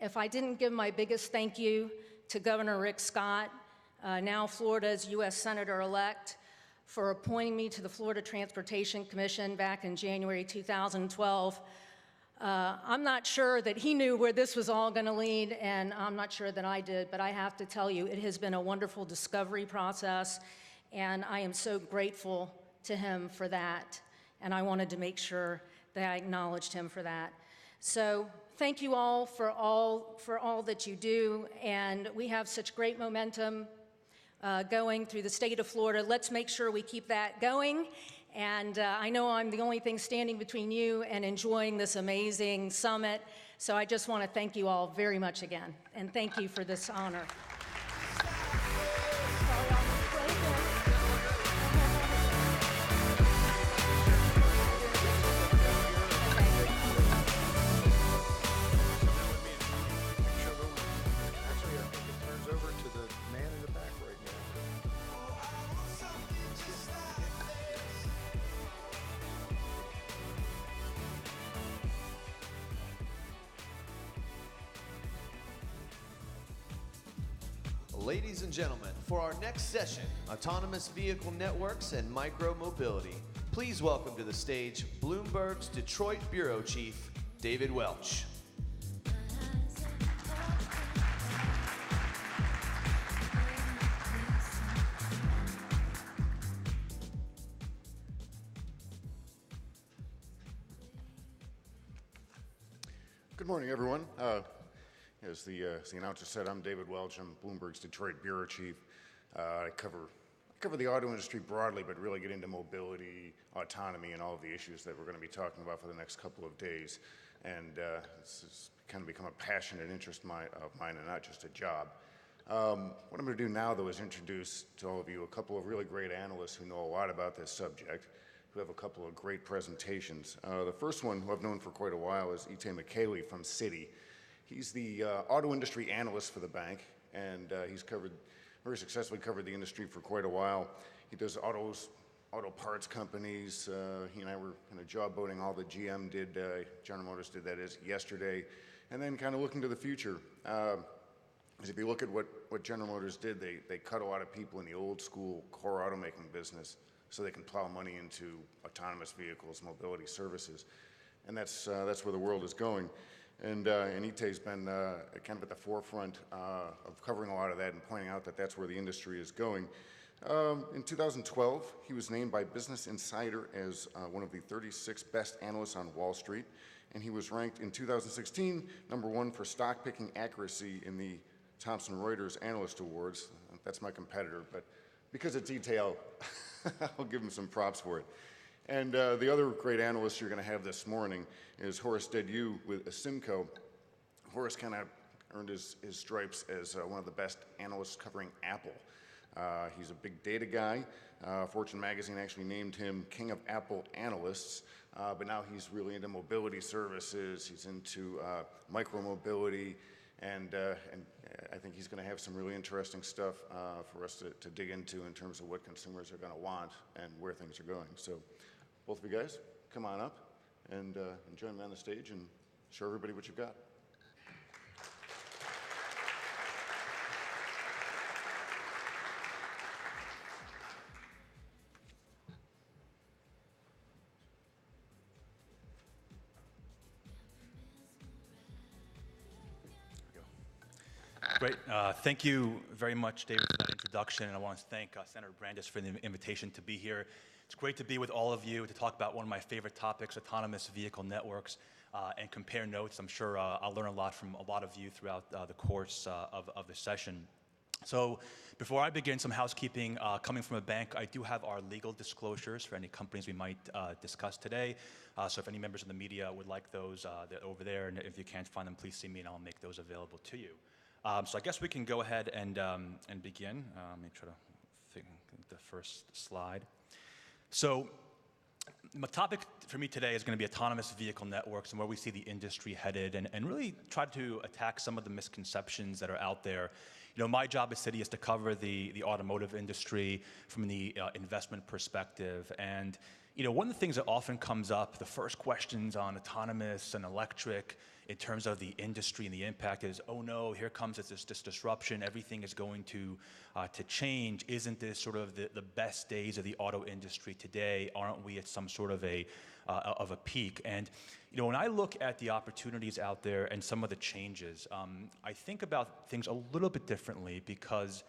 if I didn't give my biggest thank you to Governor Rick Scott, now Florida's U.S. Senator-elect, for appointing me to the Florida Transportation Commission back in January 2012. I'm not sure that he knew where this was all going to lead, and I'm not sure that I did, but I have to tell you, it has been a wonderful discovery process, and I am so grateful to him for that, and I wanted to make sure that I acknowledged him for that. So thank you all for all that you do, and we have such great momentum going through the state of Florida. Let's make sure we keep that going. And I know I'm the only thing standing between you and enjoying this amazing summit. So I just want to thank you all very much again. And thank you for this honor. Actually, I think it turns over to the man in the back right now. Ladies and gentlemen, for our next session, Autonomous Vehicle Networks and Micro-Mobility, please welcome to the stage Bloomberg's Detroit Bureau Chief, David Welch. Good morning, everyone. As the announcer said, I'm David Welch. I'm Bloomberg's Detroit Bureau Chief. I cover the auto industry broadly, but really get into mobility, autonomy, and all of the issues that we're going to be talking about for the next couple of days. And it's kind of become a passion and interest of mine and not just a job. What I'm going to do now, though, is introduce to all of you a couple of really great analysts who know a lot about this subject, who have a couple of great presentations. The first one, who I've known for quite a while, is Itay McKaylee from Citi. He's the auto industry analyst for the bank, and he's very successfully covered the industry for quite a while. He does auto parts companies. He and I were kind of job boating all that GM did, General Motors did, that is, yesterday, and then kind of looking to the future. Because if you look at what General Motors did, they cut a lot of people in the old school core automaking business so they can plow money into autonomous vehicles, mobility services. And that's where the world is going. And Itay's been kind of at the forefront of covering a lot of that and pointing out that that's where the industry is going. In 2012, he was named by Business Insider as one of the 36 best analysts on Wall Street, and he was ranked in 2016 #1 for stock picking accuracy in the Thomson Reuters Analyst Awards. That's my competitor, but because it's Itay, I'll give him some props for it. And the other great analyst you're going to have this morning is Horace Dediu with Simco. Horace kind of earned his stripes as one of the best analysts covering Apple. He's a big data guy. Fortune magazine actually named him King of Apple Analysts, but now he's really into mobility services. He's into micro-mobility, and I think he's going to have some really interesting stuff for us to dig into in terms of what consumers are going to want and where things are going. So both of you guys, come on up and join me on the stage and show everybody what you've got. Great. Thank you very much, David, for that introduction. introduction, and I want to thank Senator Brandis for the invitation to be here. It's great to be with all of you to talk about one of my favorite topics, autonomous vehicle networks, and compare notes. I'm sure I'll learn a lot from a lot of you throughout the course of the session. So before I begin, some housekeeping. Coming from a bank, I do have our legal disclosures for any companies we might discuss today. So if any members of the media would like those, they're over there, and if you can't find them, please see me and I'll make those available to you. So I guess we can go ahead and begin. Let me try to think the first slide. So the topic for me today is going to be autonomous vehicle networks and where we see the industry headed, and really try to attack some of the misconceptions that are out there. You know, my job at Citi is to cover the automotive industry from the investment perspective. And, you know, one of the things that often comes up, the first questions on autonomous and electric in terms of the industry and the impact is, oh no, here comes this disruption, everything is going to change. Isn't this sort of the best days of the auto industry today? Aren't we at some sort of a peak? And you know, when I look at the opportunities out there and some of the changes, I think about things a little bit differently because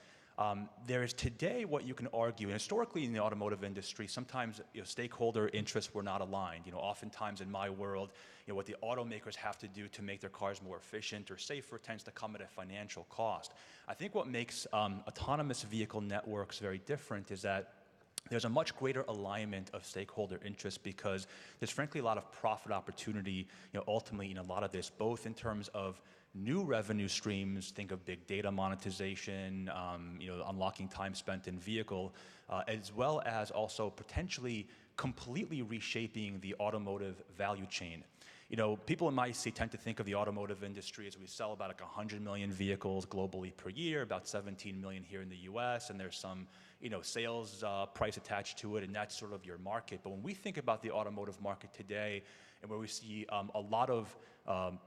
there is today what you can argue, and historically in the automotive industry, sometimes stakeholder interests were not aligned. You know, oftentimes in my world, you know, what the automakers have to do to make their cars more efficient or safer tends to come at a financial cost. I think what makes autonomous vehicle networks very different is that there's a much greater alignment of stakeholder interests because there's frankly a lot of profit opportunity, you know, ultimately in a lot of this, both in terms of new revenue streams, think of big data monetization, you know, unlocking time spent in vehicle, as well as also potentially completely reshaping the automotive value chain. You know, people in my seat tend to think of the automotive industry as we sell about like 100 million vehicles globally per year, about 17 million here in the US, and there's some, you know, sales price attached to it, and that's sort of your market. But when we think about the automotive market today, and where we see a lot of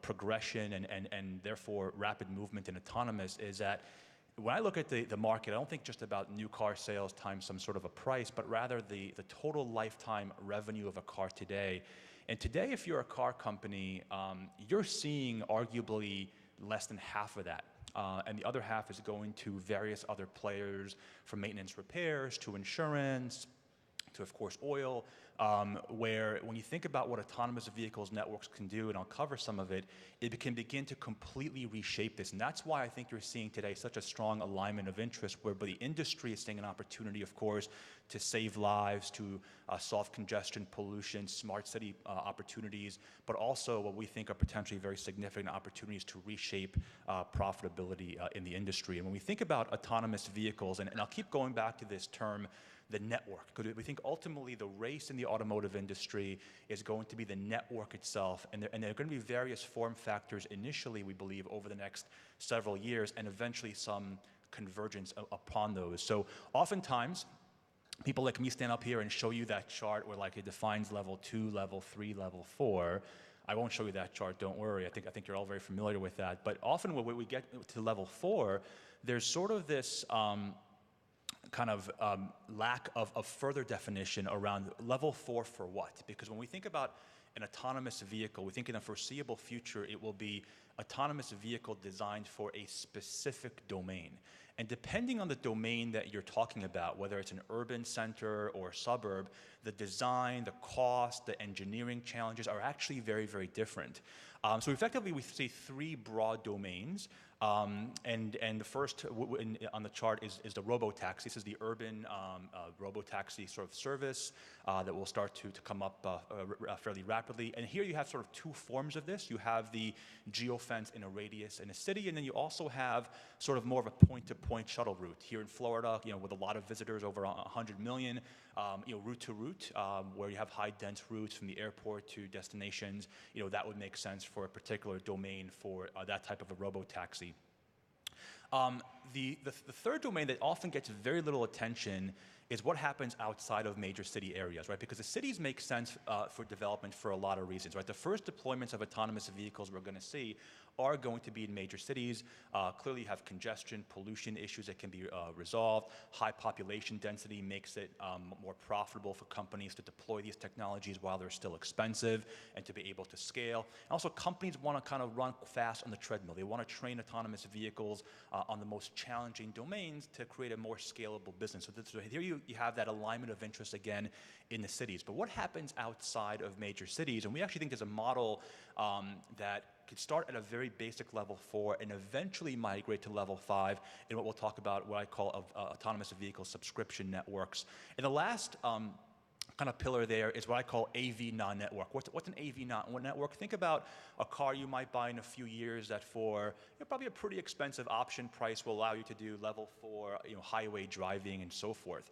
progression and therefore rapid movement in autonomous, is that when I look at the market, I don't think just about new car sales times some sort of a price, but rather the total lifetime revenue of a car today. And today, if you're a car company, you're seeing arguably less than half of that. And the other half is going to various other players, from maintenance repairs to insurance to, of course, oil, where when you think about what autonomous vehicles networks can do, and I'll cover some of it, it can begin to completely reshape this. And that's why I think you're seeing today such a strong alignment of interest, where the industry is seeing an opportunity, of course, to save lives, to solve congestion, pollution, smart city opportunities, but also what we think are potentially very significant opportunities to reshape profitability in the industry. And when we think about autonomous vehicles, and I'll keep going back to this term, the network, because we think ultimately the race in the automotive industry is going to be the network itself, and there are going to be various form factors initially, we believe, over the next several years, and eventually some convergence upon those. So oftentimes, people like me stand up here and show you that chart where like it defines level 2, level 3, level 4. I won't show you that chart, don't worry. I think you're all very familiar with that. But often when we get to level 4, there's sort of this kind of lack of further definition around level 4 for what? Because when we think about an autonomous vehicle, we think in the foreseeable future it will be autonomous vehicle designed for a specific domain. And depending on the domain that you're talking about, whether it's an urban center or suburb, the design, the cost, the engineering challenges are actually very, very different. So effectively, we see 3 broad domains. And the first on the chart is the robo-taxi. This is the urban robo-taxi sort of service that will start to come up fairly rapidly. And here you have sort of 2 forms of this. You have the geofence in a radius in a city, and then you also have sort of more of a point-to-point shuttle route. Here in Florida, you know, with a lot of visitors, over 100 million, you know, route to route, where you have high dense routes from the airport to destinations, you know, that would make sense for a particular domain for that type of a robo-taxi. The third domain that often gets very little attention is what happens outside of major city areas, right? Because the cities make sense for development for a lot of reasons, right? The first deployments of autonomous vehicles we're going to see are going to be in major cities. Clearly you have congestion, pollution issues that can be resolved. High population density makes it more profitable for companies to deploy these technologies while they're still expensive and to be able to scale. And also companies want to kind of run fast on the treadmill. They want to train autonomous vehicles on the most challenging domains to create a more scalable business. So here you have that alignment of interest again in the cities. But what happens outside of major cities? And we actually think there's a model that could start at a very basic level 4 and eventually migrate to level 5 in what we'll talk about, what I call autonomous vehicle subscription networks. And the last kind of pillar there is what I call AV non-network. What's an AV non-network? Think about a car you might buy in a few years that for probably a pretty expensive option price will allow you to do level 4 highway driving and so forth.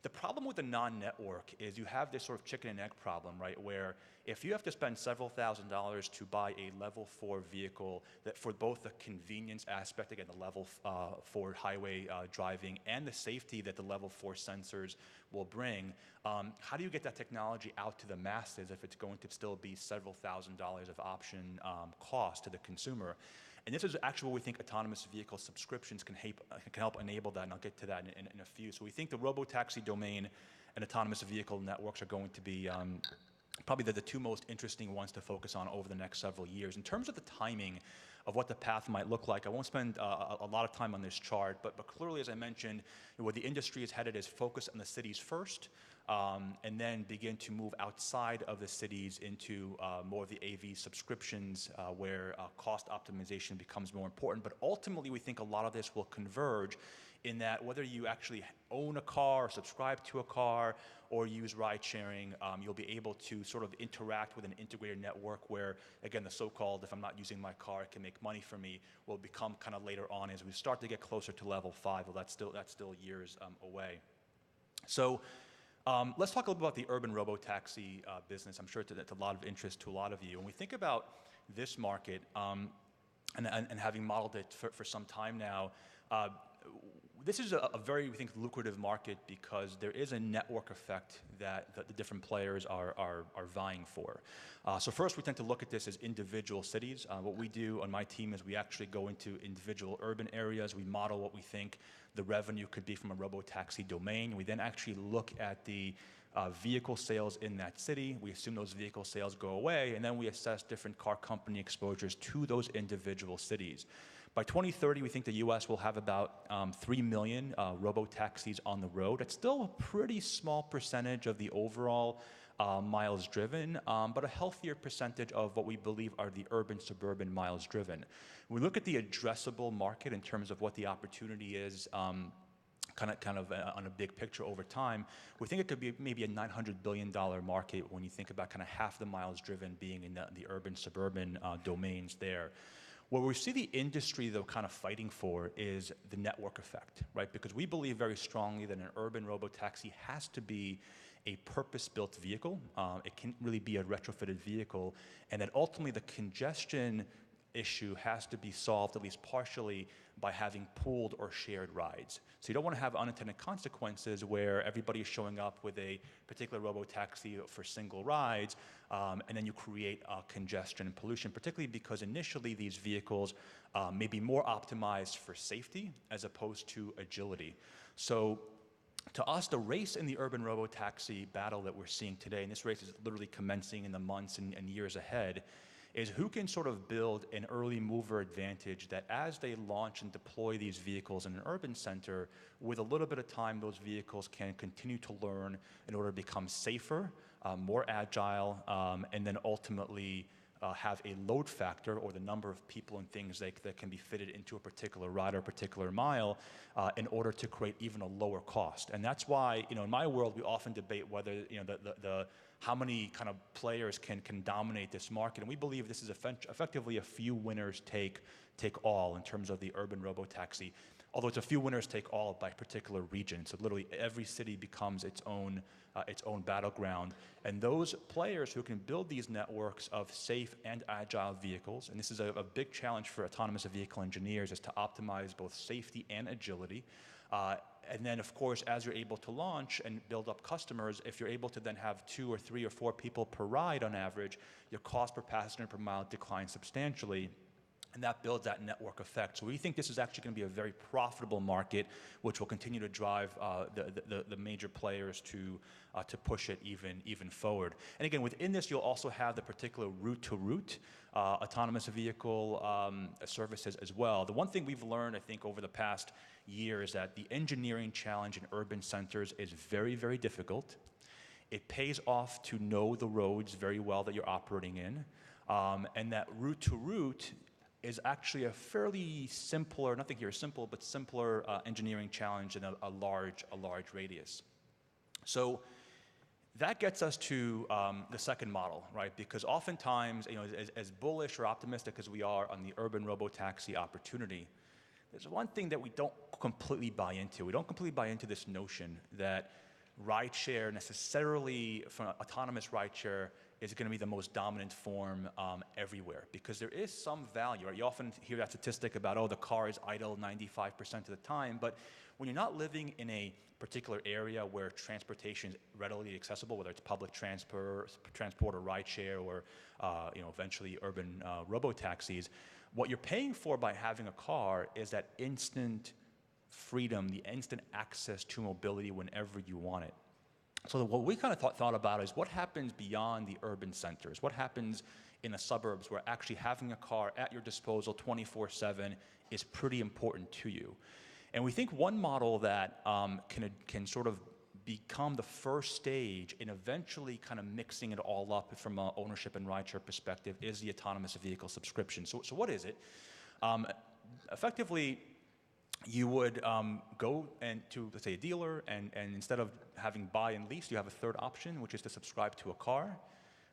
The problem with the non-network is you have this sort of chicken and egg problem, right? Where if you have to spend several $1,000s to buy a level 4 vehicle that for both the convenience aspect, again, the level 4 highway driving and the safety that the level 4 sensors will bring, how do you get that technology out to the masses if it's going to still be several $1,000s of option cost to the consumer? And this is actually what we think autonomous vehicle subscriptions can help enable that, and I'll get to that in a few. So we think the robotaxi domain and autonomous vehicle networks are going to be probably the two most interesting ones to focus on over the next several years. In terms of the timing of what the path might look like, I won't spend a lot of time on this chart, but clearly, as I mentioned, where the industry is headed is focus on the cities first, and then begin to move outside of the cities into more of the AV subscriptions where cost optimization becomes more important. But ultimately, we think a lot of this will converge in that whether you actually own a car or subscribe to a car or use ride sharing, you'll be able to sort of interact with an integrated network where, again, the so-called, if I'm not using my car, it can make money for me, will become kind of later on as we start to get closer to level 5. Well, that's still years away. So let's talk a little bit about the urban robotaxi business. I'm sure it's a lot of interest to a lot of you. When we think about this market and having modeled it for some time now, this is a very, we think, lucrative market because there is a network effect that the different players are vying for. So first, we tend to look at this as individual cities. What we do on my team is we actually go into individual urban areas. We model what we think the revenue could be from a robotaxi domain. We then actually look at the vehicle sales in that city. We assume those vehicle sales go away, and then we assess different car company exposures to those individual cities. By 2030, we think the US will have about 3 million robo-taxis on the road. It's still a pretty small percentage of the overall miles driven, but a healthier percentage of what we believe are the urban-suburban miles driven. When we look at the addressable market in terms of what the opportunity is, kind of on a big picture over time, we think it could be maybe a $900 billion market when you think about kind of half the miles driven being in the urban-suburban domains there. What we see the industry, though, kind of fighting for is the network effect, right? Because we believe very strongly that an urban robotaxi has to be a purpose-built vehicle. It can't really be a retrofitted vehicle, and that ultimately the congestion issue has to be solved, at least partially, by having pooled or shared rides. So you don't want to have unintended consequences where everybody is showing up with a particular robo-taxi for single rides, and then you create congestion and pollution, particularly because initially these vehicles may be more optimized for safety as opposed to agility. So to us, the race in the urban robo-taxi battle that we're seeing today, and this race is literally commencing in the months and years ahead, is who can sort of build an early mover advantage that as they launch and deploy these vehicles in an urban center, with a little bit of time, those vehicles can continue to learn in order to become safer, more agile, and then ultimately have a load factor, or the number of people and things that can be fitted into a particular ride or particular mile in order to create even a lower cost. And that's why, in my world, we often debate whether, how many kind of players can dominate this market. And we believe this is effectively a few winners take all in terms of the urban robotaxi. Although it's a few winners take all by particular region. So literally every city becomes its own battleground. And those players who can build these networks of safe and agile vehicles, and this is a big challenge for autonomous vehicle engineers, is to optimize both safety and agility. And then, of course, as you're able to launch and build up customers, if you're able to then have 2 or 3 or 4 people per ride on average, your cost per passenger per mile declines substantially. And that builds that network effect. So we think this is actually going to be a very profitable market, which will continue to drive the major players to push it even forward. And again, within this, you'll also have the particular route-to-route autonomous vehicle services as well. The one thing we've learned, I think, over the past year is that the engineering challenge in urban centers is very, very difficult. It pays off to know the roads very well that you're operating in, and that route-to-route is actually a fairly simpler, nothing here is simple, but simpler engineering challenge in a large radius. So that gets us to the second model, right? Because oftentimes, as bullish or optimistic as we are on the urban robotaxi opportunity, there's one thing that we don't completely buy into. We don't completely buy into this notion that rideshare necessarily, from autonomous rideshare, is going to be the most dominant form everywhere, because there is some value. Right? You often hear that statistic about, oh, the car is idle 95% of the time, but when you're not living in a particular area where transportation is readily accessible, whether it's public transport or rideshare or eventually urban robotaxis, what you're paying for by having a car is that instant freedom, the instant access to mobility whenever you want it. So what we kind of thought about is what happens beyond the urban centers? What happens in the suburbs where actually having a car at your disposal 24/7 is pretty important to you? And we think one model that can sort of become the first stage in eventually kind of mixing it all up from an ownership and rideshare perspective is the autonomous vehicle subscription. So what is it? Effectively, you would go to, let's say, a dealer, and instead of having buy and lease, you have a third option, which is to subscribe to a car.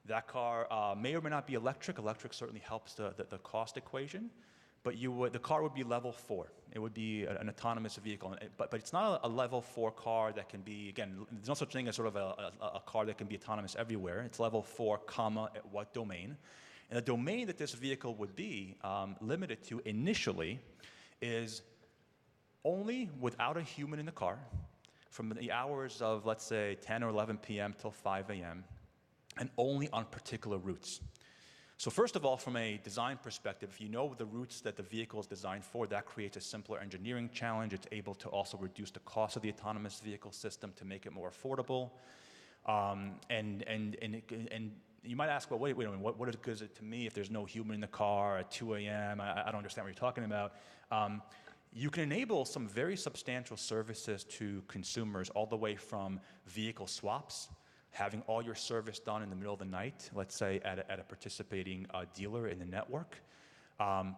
That car may or may not be electric. Electric certainly helps the cost equation, but the car would be level 4. It would be an autonomous vehicle, but it's not a level 4 car that can be, again, there's no such thing as sort of a car that can be autonomous everywhere. It's level 4, at what domain. And the domain that this vehicle would be limited to initially is only without a human in the car from the hours of, let's say, 10 or 11 p.m. till 5 a.m., and only on particular routes. So first of all, from a design perspective, if you know the routes that the vehicle is designed for, that creates a simpler engineering challenge. It's able to also reduce the cost of the autonomous vehicle system to make it more affordable. And you might ask, well, wait a minute, what good is it to me if there's no human in the car at 2 a.m.? I don't understand what you're talking about. You can enable some very substantial services to consumers, all the way from vehicle swaps, having all your service done in the middle of the night, let's say at a participating dealer in the network,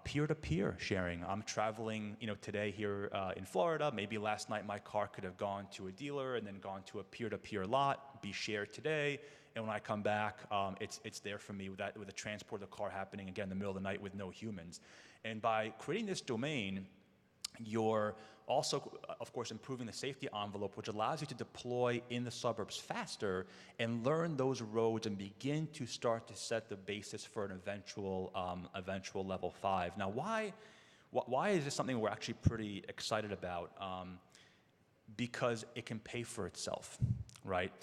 peer-to-peer sharing. I'm traveling, today here in Florida. Maybe last night my car could have gone to a dealer and then gone to a peer-to-peer lot, be shared today, and when I come back, it's there for me with the transport of the car happening again in the middle of the night with no humans. And by creating this domain, you're also, of course, improving the safety envelope, which allows you to deploy in the suburbs faster and learn those roads and begin to start to set the basis for an eventual level 5. Now, why is this something we're actually pretty excited about? Because it can pay for itself, right?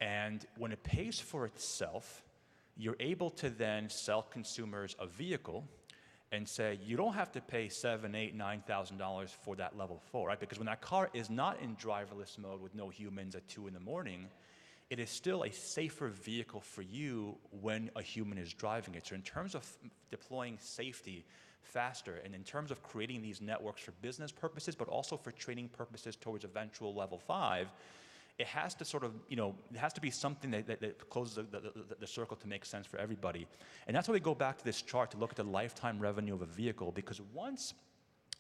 And when it pays for itself, you're able to then sell consumers a vehicle and say, you don't have to pay $7,000, $8,000, $9,000 for that level 4, right? Because when that car is not in driverless mode with no humans at 2 in the morning, it is still a safer vehicle for you when a human is driving it. So in terms of deploying safety faster, and in terms of creating these networks for business purposes, but also for training purposes towards eventual level 5, it has to sort of, it has to be something that closes the circle to make sense for everybody. And that's why we go back to this chart to look at the lifetime revenue of a vehicle, because once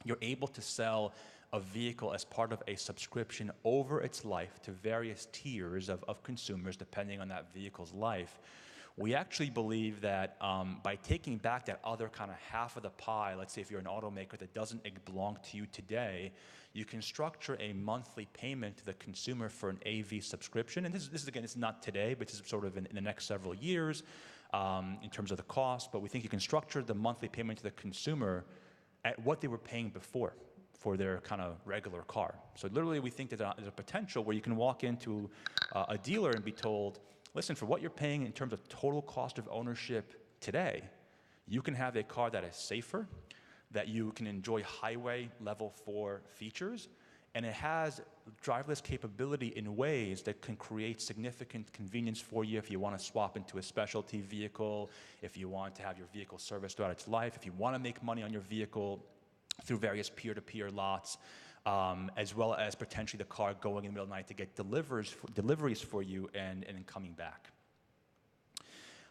you're able to sell a vehicle as part of a subscription over its life to various tiers of consumers, depending on that vehicle's life, we actually believe that by taking back that other kind of half of the pie, let's say if you're an automaker that doesn't belong to you today, you can structure a monthly payment to the consumer for an AV subscription. And this is again, it's not today, but this is sort of in the next several years in terms of the cost. But we think you can structure the monthly payment to the consumer at what they were paying before for their kind of regular car. So literally we think that there's a potential where you can walk into a dealer and be told, listen, for what you're paying in terms of total cost of ownership today, you can have a car that is safer, that you can enjoy highway level 4 features, and it has driverless capability in ways that can create significant convenience for you if you want to swap into a specialty vehicle, if you want to have your vehicle serviced throughout its life, if you want to make money on your vehicle through various peer-to-peer lots, as well as potentially the car going in the middle of the night to get deliveries for you and coming back.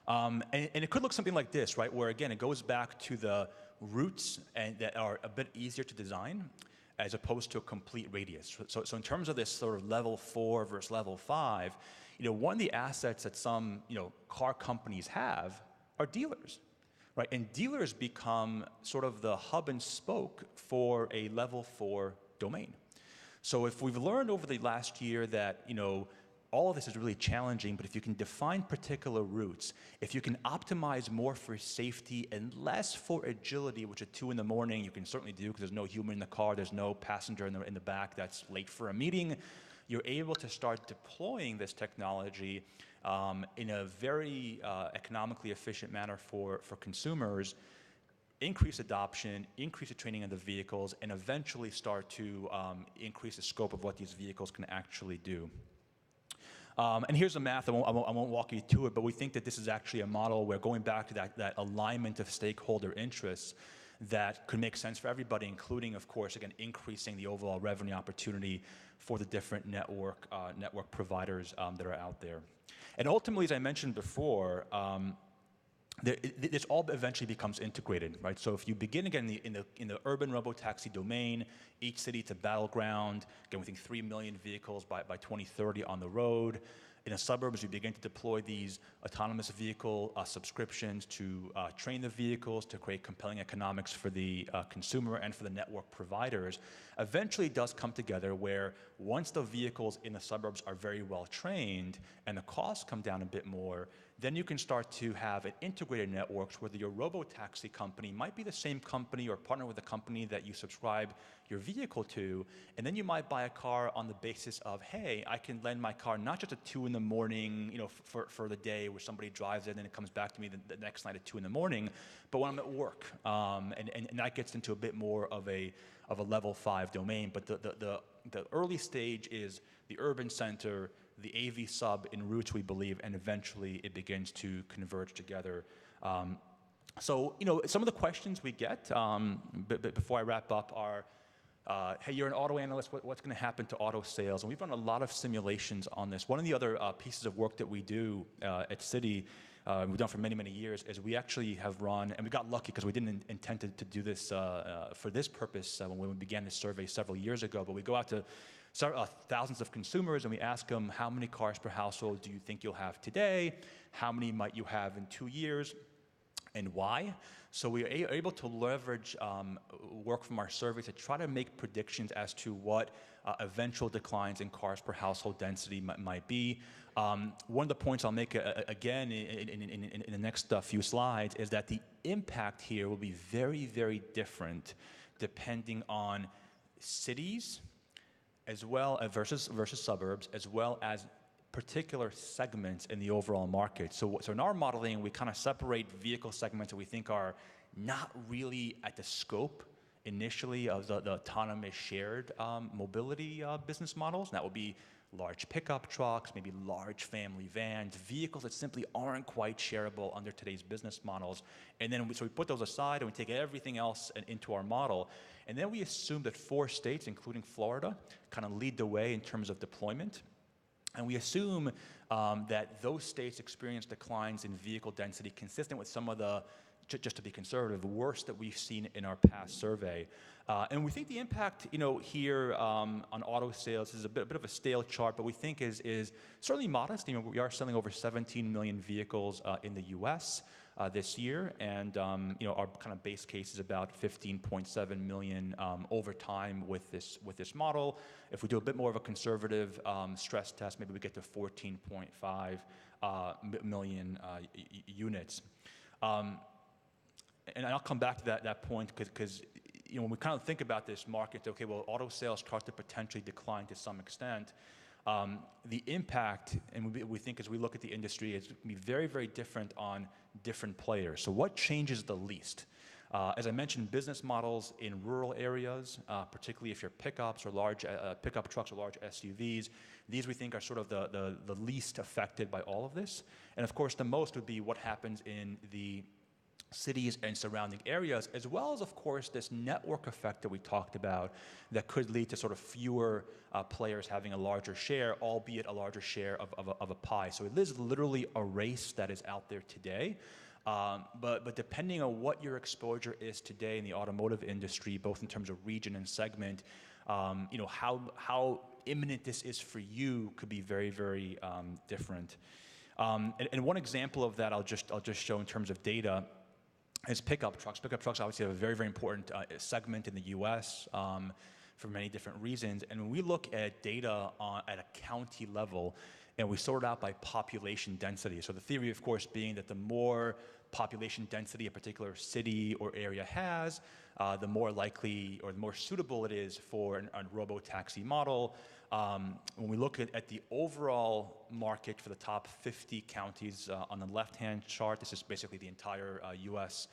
And it could look something like this, right? Where again, it goes back to the routes that are a bit easier to design as opposed to a complete radius. So in terms of this sort of level 4 versus level 5, one of the assets that some, car companies have are dealers, right? And dealers become sort of the hub and spoke for a level 4 domain. So if we've learned over the last year that, all of this is really challenging, but if you can define particular routes, if you can optimize more for safety and less for agility, which at 2 in the morning you can certainly do because there's no human in the car, there's no passenger in the back that's late for a meeting, you're able to start deploying this technology in a very economically efficient manner for consumers, increase adoption, increase the training of the vehicles, and eventually start to increase the scope of what these vehicles can actually do. And here's the math, I won't walk you through it, but we think that this is actually a model where going back to that alignment of stakeholder interests that could make sense for everybody, including, of course, again, increasing the overall revenue opportunity for the different network providers that are out there. And ultimately, as I mentioned before, this all eventually becomes integrated, right? So if you begin again in the urban robotaxi domain, each city it's a battleground. Again, we think 3 million vehicles by 2030 on the road. In the suburbs, you begin to deploy these autonomous vehicle subscriptions to train the vehicles, to create compelling economics for the consumer and for the network providers. Eventually, it does come together where once the vehicles in the suburbs are very well trained and the costs come down a bit more, then you can start to have an integrated networks where your robo-taxi company might be the same company or partner with a company that you subscribe your vehicle to, and then you might buy a car on the basis of, hey, I can lend my car not just at 2 in the morning, for the day where somebody drives it and it comes back to me the next night at 2 in the morning, but when I'm at work, and that gets into a bit more of a level 5 domain. But the early stage is the urban center, the AV sub in routes, we believe, and eventually it begins to converge together. So, some of the questions we get, but before I wrap up, are, hey, you're an auto analyst, what's going to happen to auto sales? And we've run a lot of simulations on this. One of the other pieces of work that we do at Citi, we've done for many, many years, is we actually have run, and we got lucky because we didn't intend to do this for this purpose when we began this survey several years ago, but we go out to thousands of consumers and we ask them, how many cars per household do you think you'll have today? How many might you have in 2 years? And why? So we are able to leverage work from our survey to try to make predictions as to what eventual declines in cars per household density might be. One of the points I'll make again in the next few slides is that the impact here will be very, very different depending on cities, as well as versus suburbs, as well as particular segments in the overall market. So in our modeling, we kind of separate vehicle segments that we think are not really at the scope initially of the autonomous shared mobility business models. And that would be large pickup trucks, maybe large family vans, vehicles that simply aren't quite shareable under today's business models. And then so we put those aside and we take everything else into our model. And then we assume that 4 states, including Florida, kind of lead the way in terms of deployment. And we assume that those states experience declines in vehicle density consistent with some of the, just to be conservative, the worst that we've seen in our past survey. And we think the impact, here on auto sales is a bit of a stale chart, but we think is certainly modest. We are selling over 17 million vehicles in the U.S. This year, and our kind of base case is about 15.7 million over time with this model. If we do a bit more of a conservative stress test, maybe we get to 14.5 million units. And I'll come back to that point because when we kind of think about this market, okay, well, auto sales start to potentially decline to some extent. The impact, and we think as we look at the industry, is going to be very, very different on different players. So what changes the least? As I mentioned, business models in rural areas, particularly if you're pickups or large pickup trucks or large SUVs, these we think are sort of the least affected by all of this. And of course, the most would be what happens in the cities and surrounding areas, as well as, of course, this network effect that we talked about that could lead to sort of fewer players having a larger share, albeit a larger share of a pie. So it is literally a race that is out there today. But depending on what your exposure is today in the automotive industry, both in terms of region and segment, how imminent this is for you could be very, very different. And one example of that I'll just show in terms of data is pickup trucks. Pickup trucks obviously have a very, very important segment in the U.S. For many different reasons. And when we look at data at a county level, and we sort it out by population density. So the theory, of course, being that the more population density a particular city or area has, the more likely or the more suitable it is for a robo-taxi model. When we look at the overall market for the top 50 counties on the left-hand chart, this is basically the entire U.S.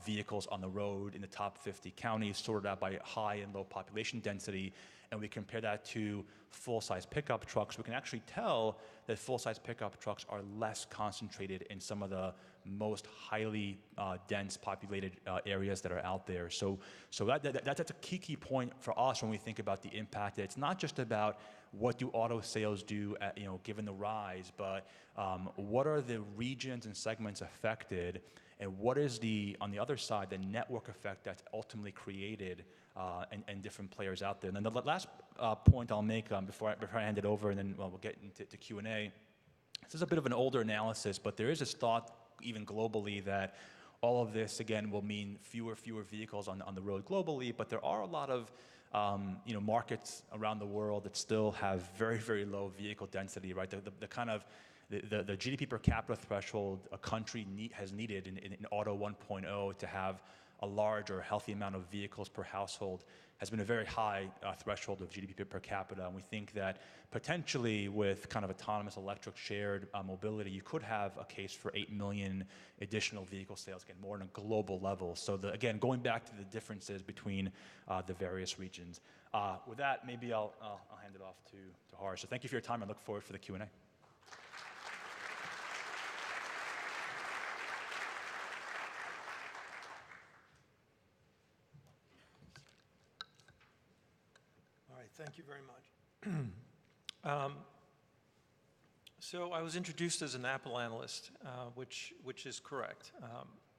Vehicles on the road in the top 50 counties, sorted out by high and low population density, and we compare that to full-size pickup trucks, we can actually tell that full-size pickup trucks are less concentrated in some of the most highly dense populated areas that are out there. So that's a key point for us when we think about the impact. It's not just about what do auto sales do given the rise, but what are the regions and segments affected, and what is on the other side, the network effect that's ultimately created and different players out there. And then the last point I'll make before I hand it over, and then we'll get into Q&A. This is a bit of an older analysis, but there is this thought, even globally, that all of this, again, will mean fewer vehicles on the road globally, but there are a lot of markets around the world that still have very, very low vehicle density, right? The GDP per capita threshold a country has needed in Auto 1.0 to have a large or healthy amount of vehicles per household has been a very high threshold of GDP per capita. And we think that potentially with kind of autonomous electric shared mobility, you could have a case for 8 million additional vehicle sales, again, more on a global level. So again, going back to the differences between the various regions. With that, maybe I'll hand it off to Harsh. So thank you for your time. I look forward for the Q&A. Thank you very much. So I was introduced as an Apple analyst, which is correct.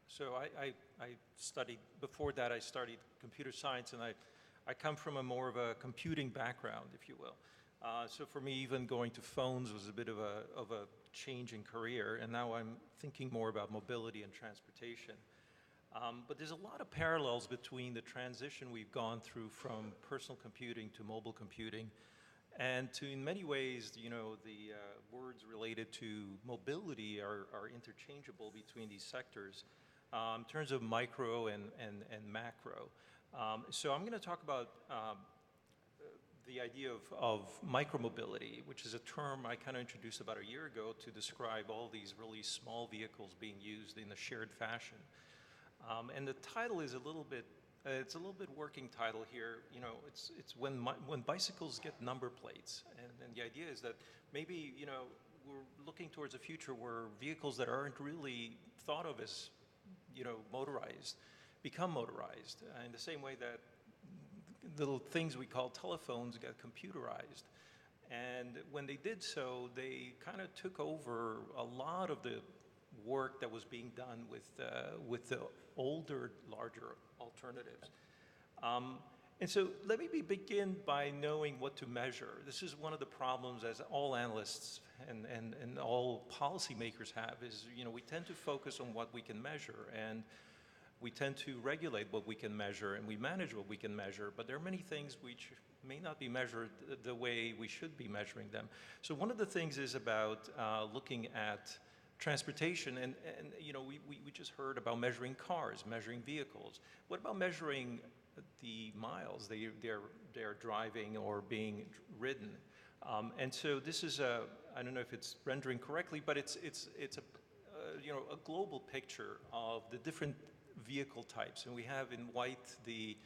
So I studied, before that I studied computer science, and I come from more of a computing background, if you will. So for me, even going to phones was a bit of a change in career, and now I'm thinking more about mobility and transportation. But there's a lot of parallels between the transition we've gone through from personal computing to mobile computing, and in many ways, the words related to mobility are interchangeable between these sectors in terms of micro and macro. So I'm going to talk about the idea of micromobility, which is a term I kind of introduced about a year ago to describe all these really small vehicles being used in a shared fashion. And the title is a little bit working title here. It's when bicycles get number plates, and the idea is that maybe we're looking towards a future where vehicles that aren't really thought of as motorized become motorized, in the same way that little things we call telephones got computerized. And when they did so, they kind of took over a lot of the work that was being done with the older, larger alternatives. And so let me begin by knowing what to measure. This is one of the problems, as all analysts and all policymakers have, is we tend to focus on what we can measure, and we tend to regulate what we can measure, and we manage what we can measure, but there are many things which may not be measured the way we should be measuring them. So one of the things is about looking at transportation, and we just heard about measuring cars, measuring vehicles. What about measuring the miles they're driving or being ridden. And so this is I don't know if it's rendering correctly, but it's a global picture of the different vehicle types. And we have in white the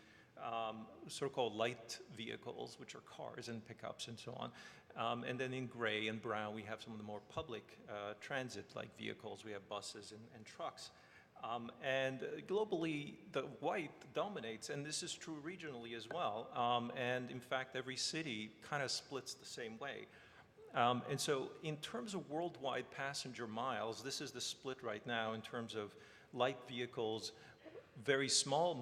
so-called light vehicles, which are cars and pickups and so on. And then in gray and brown, we have some of the more public transit-like vehicles. We have buses and trucks. And globally, the white dominates, and this is true regionally as well. And in fact, every city kind of splits the same way. And so in terms of worldwide passenger miles, this is the split right now in terms of light vehicles, very small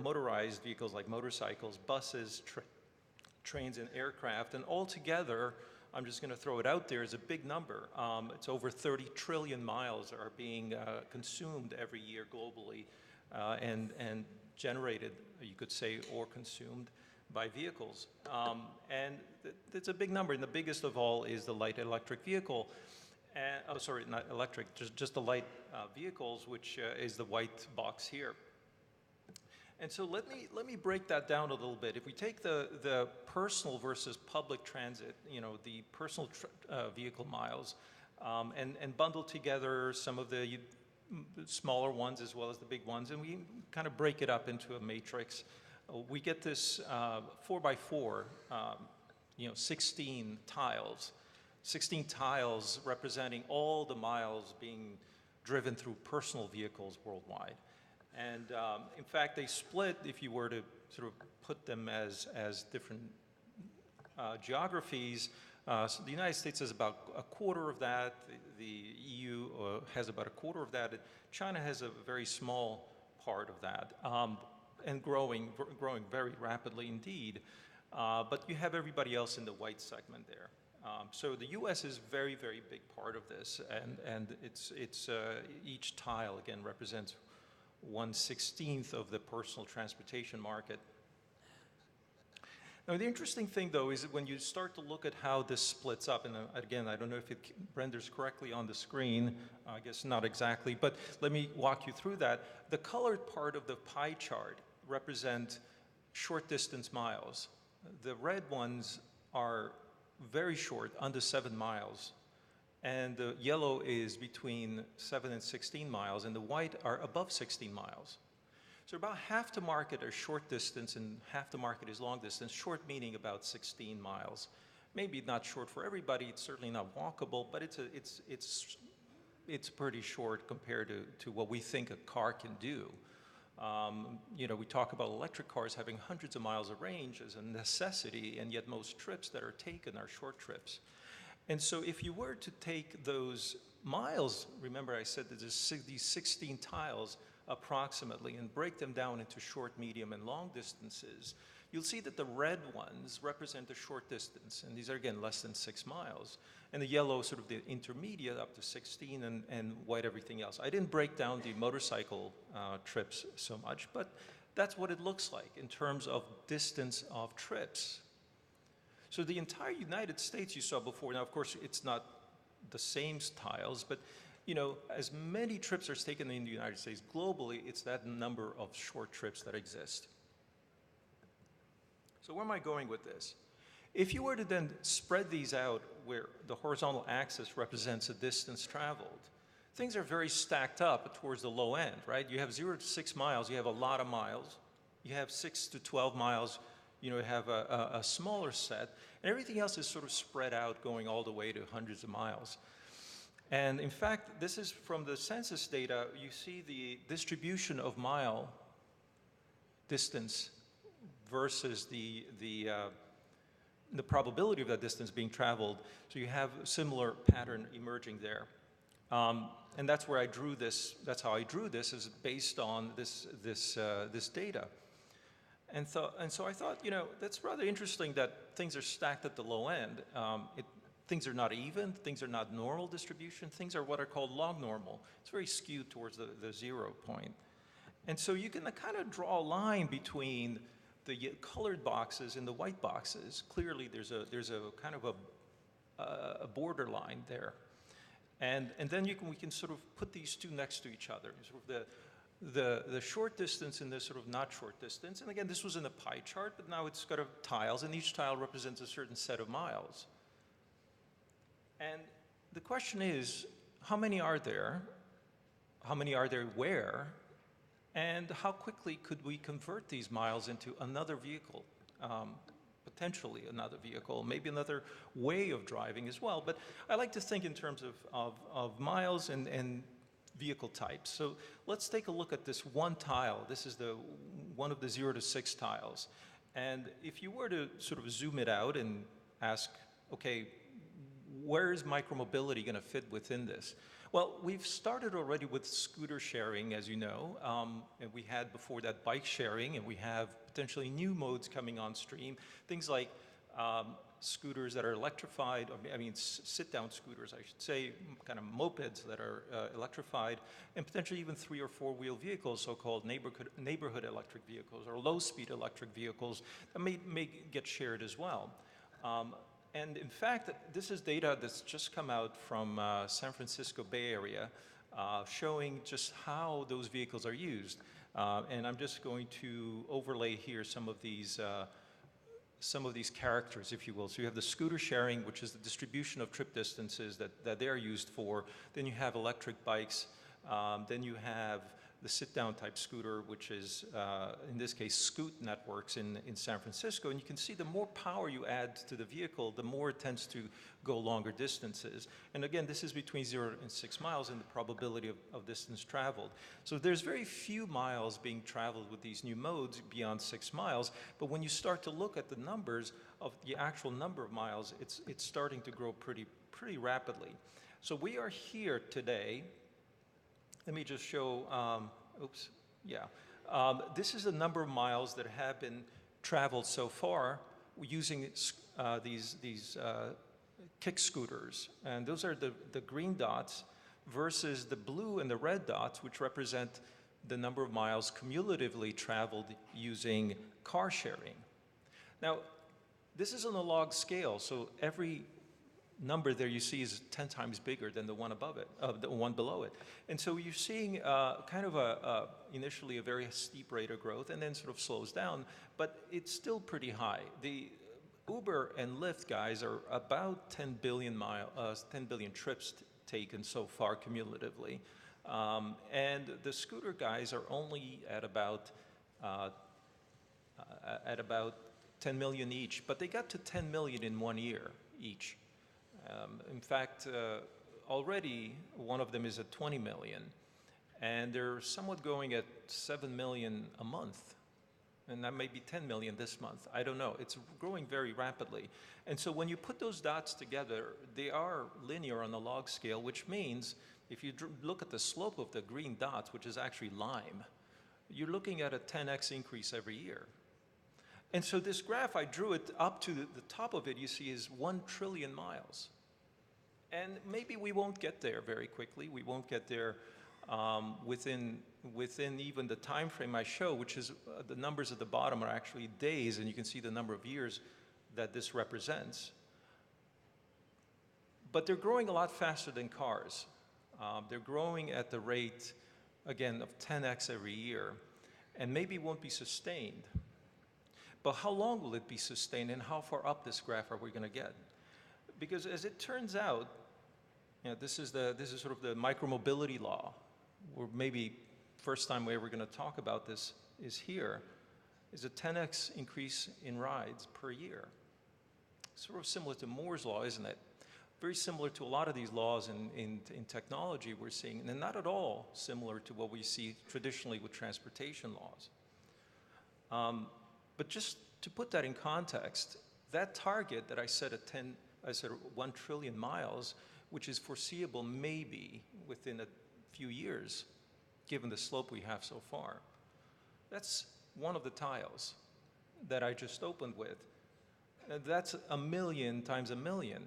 motorized vehicles like motorcycles, buses, trains, and aircraft. And altogether, I'm just going to throw it out there, is a big number. It's over 30 trillion miles are being consumed every year globally and generated, you could say, or consumed by vehicles. And it's a big number, and the biggest of all is the light electric vehicle. Oh, sorry, not electric, just the light vehicles, which is the white box here. And so let me break that down a little bit. If we take the personal versus public transit, the personal vehicle miles, and bundle together some of the smaller ones as well as the big ones, and we kind of break it up into a matrix, we get this 4x4, 16 tiles. 16 tiles representing all the miles being driven through personal vehicles worldwide. And in fact, they split, if you were to sort of put them as different geographies. So the United States has about a quarter of that. The EU has about a quarter of that. China has a very small part of that, and growing very rapidly indeed. But you have everybody else in the white segment there. So the U.S. is a very, very big part of this, and each tile again represents 1/16 of the personal transportation market. Now, the interesting thing, though, is that when you start to look at how this splits up, and again, I don't know if it renders correctly on the screen, I guess not exactly, but let me walk you through that. The colored part of the pie chart represent short distance miles. The red ones are very short, under 7 miles. And the yellow is between 7 and 16 miles, and the white are above 16 miles. So about half the market are short distance, and half the market is long distance. Short meaning about 16 miles. Maybe not short for everybody. It's certainly not walkable, but it's pretty short compared to what we think a car can do. We talk about electric cars having hundreds of miles of range as a necessity, and yet most trips that are taken are short trips. And so if you were to take those miles, remember I said that there's these 16 tiles approximately, and break them down into short, medium, and long distances, you'll see that the red ones represent the short distance, and these are, again, less than 6 miles. And the yellow, sort of the intermediate, up to 16, and white, everything else. I didn't break down the motorcycle trips so much, but that's what it looks like in terms of distance of trips. So the entire United States you saw before, now of course it's not the same tiles, but as many trips are taken in the United States, globally it's that number of short trips that exist. So where am I going with this? If you were to then spread these out where the horizontal axis represents a distance traveled, things are very stacked up towards the low end, right? You have 0 to 6 miles, you have a lot of miles. You have 6 to 12 miles, you have a smaller set, and everything else is sort of spread out going all the way to hundreds of miles. And in fact, this is from the census data. You see the distribution of mile distance versus the probability of that distance being traveled. So you have a similar pattern emerging there. And that's where I drew this, that's how I drew this, is based on this data. And so I thought, that's rather interesting that things are stacked at the low end. Things are not even, things are not normal distribution, things are what are called log normal. It's very skewed towards the 0 point. And so you can kind of draw a line between the colored boxes and the white boxes. Clearly there's a kind of a borderline there. And then we can sort of put these two next to each other. Sort of The short distance and the sort of not short distance, and again, this was in a pie chart, but now it's got tiles, and each tile represents a certain set of miles. And the question is, how many are there? How many are there where? And how quickly could we convert these miles into another vehicle? Potentially another vehicle, maybe another way of driving as well. But I like to think in terms of miles and vehicle types. So let's take a look at this one tile. This is one of the 0 to 6 tiles. And if you were to sort of zoom it out and ask, okay, where is micromobility going to fit within this? Well, we've started already with scooter sharing, as you know, and we had before that bike sharing, and we have potentially new modes coming on stream, things like scooters that are electrified, sit-down scooters, I should say, kind of mopeds that are electrified, and potentially even 3 or 4 wheel vehicles, so-called neighborhood electric vehicles or low-speed electric vehicles that may get shared as well. And in fact, this is data that's just come out from San Francisco Bay Area, showing just how those vehicles are used. And I'm just going to overlay here some of these characters, if you will. So you have the scooter sharing, which is the distribution of trip distances that they're used for. Then you have electric bikes. Then you have the sit-down type scooter, which is, in this case, Scoot Networks in San Francisco. And you can see the more power you add to the vehicle, the more it tends to go longer distances. And again, this is between 0 and 6 miles in the probability of distance traveled. So there's very few miles being traveled with these new modes beyond 6 miles. But when you start to look at the numbers of the actual number of miles, it's starting to grow pretty rapidly. So we are here today. Let me just show, this is the number of miles that have been traveled so far using these kick scooters. And those are the green dots versus the blue and the red dots, which represent the number of miles cumulatively traveled using car sharing. Now, this is on a log scale, so every number there you see is 10 times bigger than the one above it, the one below it. And so you're seeing kind of initially a very steep rate of growth and then sort of slows down, but it's still pretty high. The Uber and Lyft guys are about 10 billion trips taken so far cumulatively. And the scooter guys are only at about 10 million each, but they got to 10 million in 1 year each. In fact, already one of them is at 20 million, and they're somewhat going at 7 million a month, and that may be 10 million this month. I don't know. It's growing very rapidly. And so when you put those dots together, they are linear on the log scale, which means if you look at the slope of the green dots, which is actually lime, you're looking at a 10x increase every year. And so this graph, I drew it up to the top of it, you see, is 1 trillion miles. And maybe we won't get there very quickly. We won't get there within even the time frame I show, which is the numbers at the bottom are actually days, and you can see the number of years that this represents. But they're growing a lot faster than cars. They're growing at the rate, again, of 10x every year, and maybe won't be sustained. But how long will it be sustained, and how far up this graph are we going to get? Because as it turns out, this is sort of the micromobility law, or maybe first time we're ever going to talk about this is here, is a 10x increase in rides per year. Sort of similar to Moore's law, isn't it? Very similar to a lot of these laws in technology we're seeing, and not at all similar to what we see traditionally with transportation laws. But just to put that in context, that target that I said 1 trillion miles, which is foreseeable maybe within a few years, given the slope we have so far. That's one of the tiles that I just opened with. That's 1 million times 1 million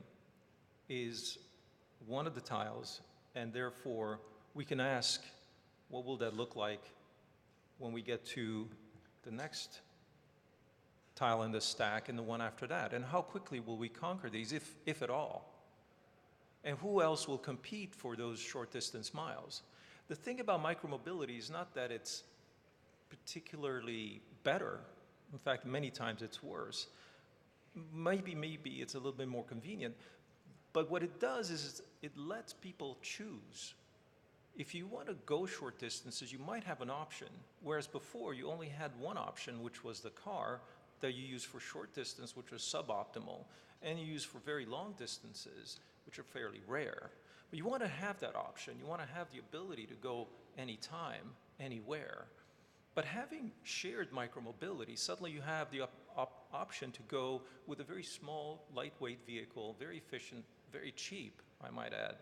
is one of the tiles, and therefore we can ask, what will that look like when we get to the next tile in the stack and the one after that? And how quickly will we conquer these, if at all? And who else will compete for those short distance miles? The thing about micromobility is not that it's particularly better. In fact, many times it's worse. Maybe it's a little bit more convenient. But what it does is it lets people choose. If you want to go short distances, you might have an option, whereas before you only had one option, which was the car that you use for short distance, which was suboptimal, and you use for very long distances, which are fairly rare. But you want to have that option. You want to have the ability to go anytime, anywhere. But having shared micromobility, suddenly you have the option to go with a very small, lightweight vehicle, very efficient, very cheap, I might add,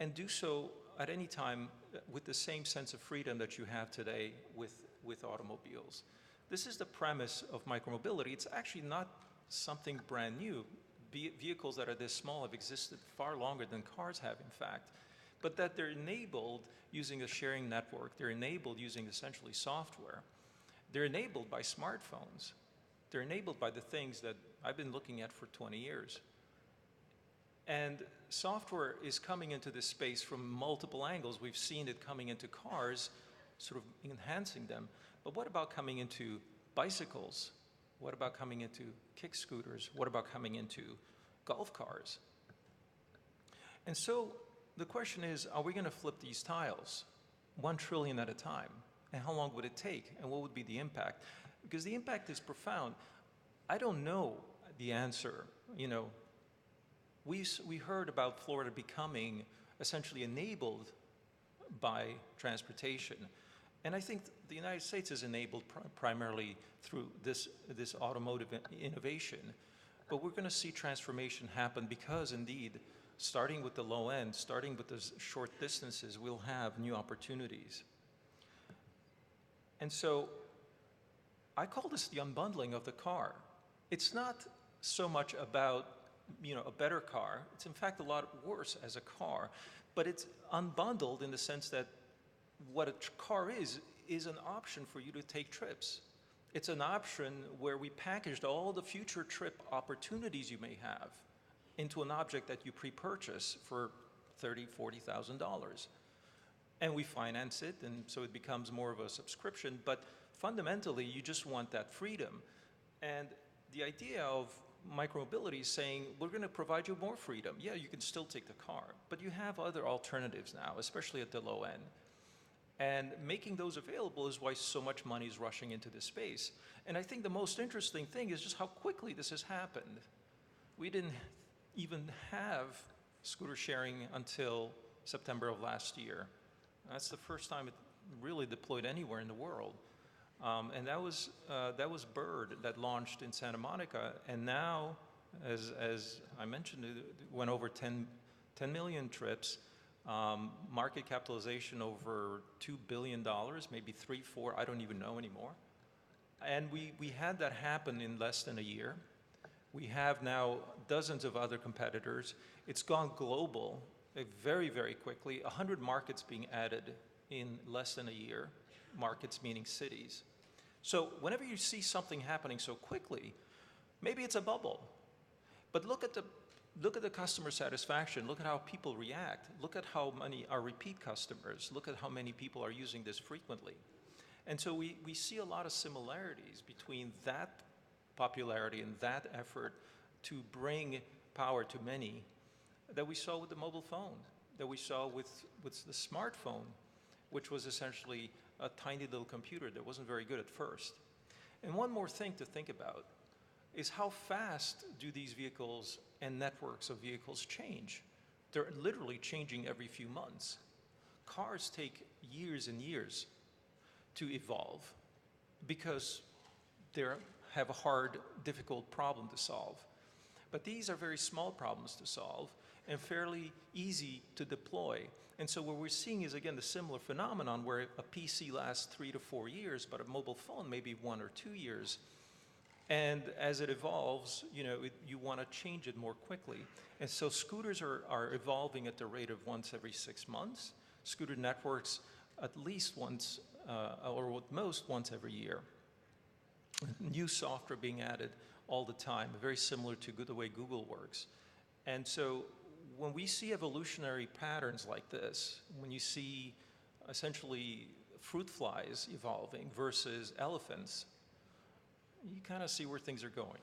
and do so at any time with the same sense of freedom that you have today with automobiles. This is the premise of micromobility. It's actually not something brand new. Vehicles that are this small have existed far longer than cars have, in fact, but that they're enabled using a sharing network. They're enabled using essentially software. They're enabled by smartphones. They're enabled by the things that I've been looking at for 20 years. And software is coming into this space from multiple angles. We've seen it coming into cars, sort of enhancing them. But what about coming into bicycles? What about coming into kick scooters? What about coming into golf cars? And so the question is, are we going to flip these tiles 1 trillion at a time? And how long would it take? And what would be the impact? Because the impact is profound. I don't know the answer. You know, we heard about Florida becoming essentially enabled by transportation. And I think the United States is enabled primarily through this automotive innovation. But we're going to see transformation happen because, indeed, starting with the low end, starting with the short distances, we'll have new opportunities. And so I call this the unbundling of the car. It's not so much about, you know, a better car. It's in fact a lot worse as a car. But it's unbundled in the sense that what a car is an option for you to take trips. It's an option where we packaged all the future trip opportunities you may have into an object that you pre-purchase for $30,000, $40,000. And we finance it, and so it becomes more of a subscription, but fundamentally, you just want that freedom. And the idea of micromobility is saying, we're going to provide you more freedom. Yeah, you can still take the car, but you have other alternatives now, especially at the low end. And making those available is why so much money is rushing into this space. And I think the most interesting thing is just how quickly this has happened. We didn't even have scooter sharing until September of last year. That's the first time it really deployed anywhere in the world. And that was Bird that launched in Santa Monica. And now, as I mentioned, it went over 10 million trips. Market capitalization over $2 billion, maybe 3, 4, I don't even know anymore. And we had that happen in less than a year. We have now dozens of other competitors. It's gone global very, very quickly. 100 markets being added in less than a year. Markets meaning cities. So whenever you see something happening so quickly, maybe it's a bubble. But look at the customer satisfaction. Look at how people react. Look at how many are repeat customers. Look at how many people are using this frequently. And so we see a lot of similarities between that popularity and that effort to bring power to many that we saw with the mobile phone, that we saw with the smartphone, which was essentially a tiny little computer that wasn't very good at first. And one more thing to think about is how fast do these vehicles and networks of vehicles change? They're literally changing every few months. Cars take years and years to evolve because they have a hard, difficult problem to solve. But these are very small problems to solve and fairly easy to deploy. And so what we're seeing is, again, the similar phenomenon where a PC lasts 3 to 4 years, but a mobile phone maybe 1 or 2 years. And as it evolves, you know, you want to change it more quickly. And so scooters are evolving at the rate of once every 6 months. Scooter networks at least once, or at most once every year. New software being added all the time, very similar to the way Google works. And so when we see evolutionary patterns like this, when you see essentially fruit flies evolving versus elephants, you kind of see where things are going.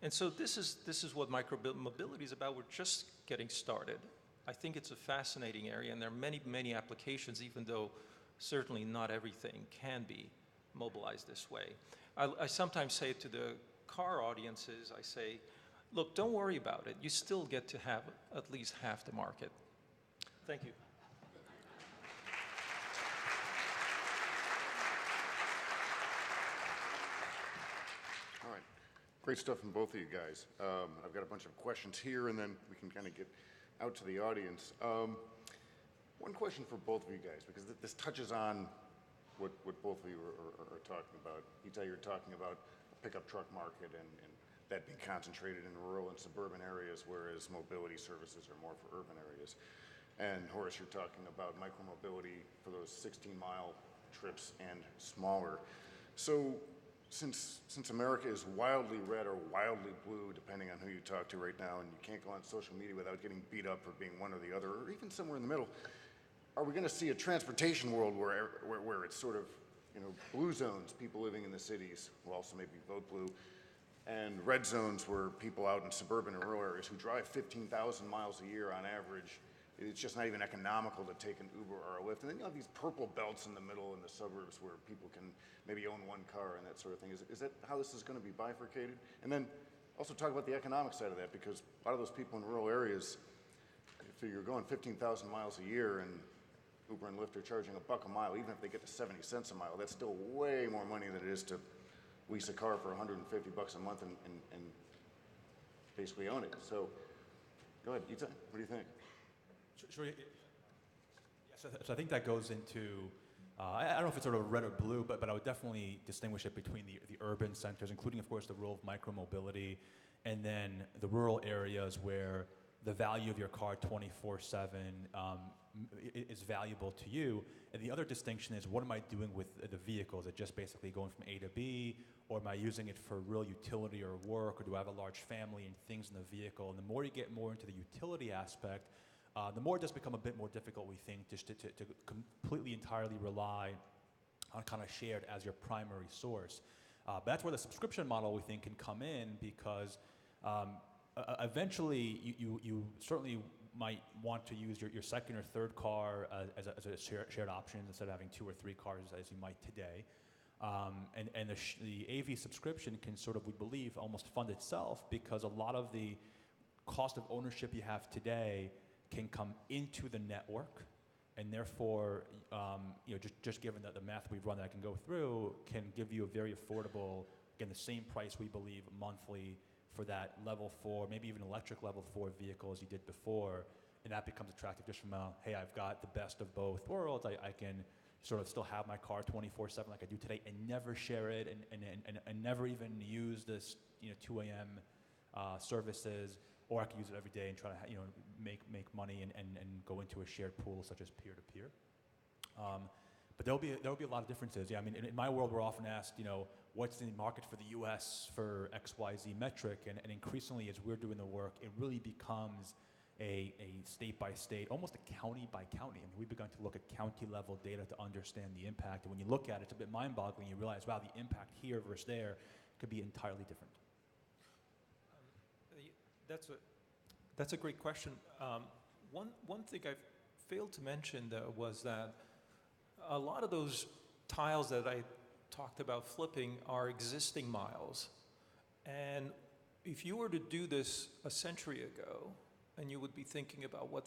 And so this is what micromobility is about. We're just getting started. I think it's a fascinating area, and there are many, many applications, even though certainly not everything can be mobilized this way. I sometimes say to the car audiences, I say, look, don't worry about it. You still get to have at least half the market. Thank you. All right. Great stuff from both of you guys. I've got a bunch of questions here, and then we can kind of get out to the audience. One question for both of you guys, because this touches on what both of you are talking about. Itay, you're talking about the pickup truck market and that being concentrated in rural and suburban areas, whereas mobility services are more for urban areas. And Horace, you're talking about micromobility for those 16-mile trips and smaller. So since America is wildly red or wildly blue, depending on who you talk to right now, and you can't go on social media without getting beat up for being one or the other, or even somewhere in the middle, are we going to see a transportation world where it's sort of, blue zones, people living in the cities will also maybe vote blue, and red zones where people out in suburban and rural areas who drive 15,000 miles a year on average, it's just not even economical to take an Uber or a Lyft. And then you have these purple belts in the middle in the suburbs where people can maybe own one car and that sort of thing. Is that how this is going to be bifurcated? And then also talk about the economic side of that, because a lot of those people in rural areas, if you're going 15,000 miles a year and Uber and Lyft are charging $1 a mile, even if they get to 70 cents a mile, that's still way more money than it is to lease a car for $150 a month and basically own it. So go ahead, Itay, what do you think? Sure. So I think that goes into, I don't know if it's sort of red or blue, but I would definitely distinguish it between the urban centers, including, of course, the role of micromobility, and then the rural areas where the value of your car 24/7 is valuable to you. And the other distinction is, what am I doing with the vehicle? Is it just basically going from A to B, or am I using it for real utility or work, or do I have a large family and things in the vehicle? And the more you get more into the utility aspect, the more it does become a bit more difficult, we think, just to completely entirely rely on kind of shared as your primary source. But that's where the subscription model, we think, can come in, because eventually you certainly might want to use your second or third car as a shared option instead of having 2 or 3 cars as you might today. And the AV subscription can sort of, we believe, almost fund itself, because a lot of the cost of ownership you have today can come into the network, and therefore, just given that the math we've run that I can go through, can give you a very affordable, again, the same price we believe monthly for that level 4, maybe even electric level 4 vehicle as you did before, and that becomes attractive just from hey, I've got the best of both worlds. I can sort of still have my car 24/7 like I do today, and never share it, and never even use this 2 a.m. Services, or I can use it every day and try to make money and go into a shared pool such as peer-to-peer. But there'll be a lot of differences. Yeah, I mean, in my world, we're often asked, what's the market for the U.S. for XYZ metric, and increasingly, as we're doing the work, it really becomes a state-by-state, almost a county-by-county. I mean, we've begun to look at county-level data to understand the impact, and when you look at it, it's a bit mind-boggling. You realize, wow, the impact here versus there could be entirely different. That's a great question. One thing I failed to mention, though, was that a lot of those tiles that I talked about flipping are existing miles. And if you were to do this a century ago, and you would be thinking about what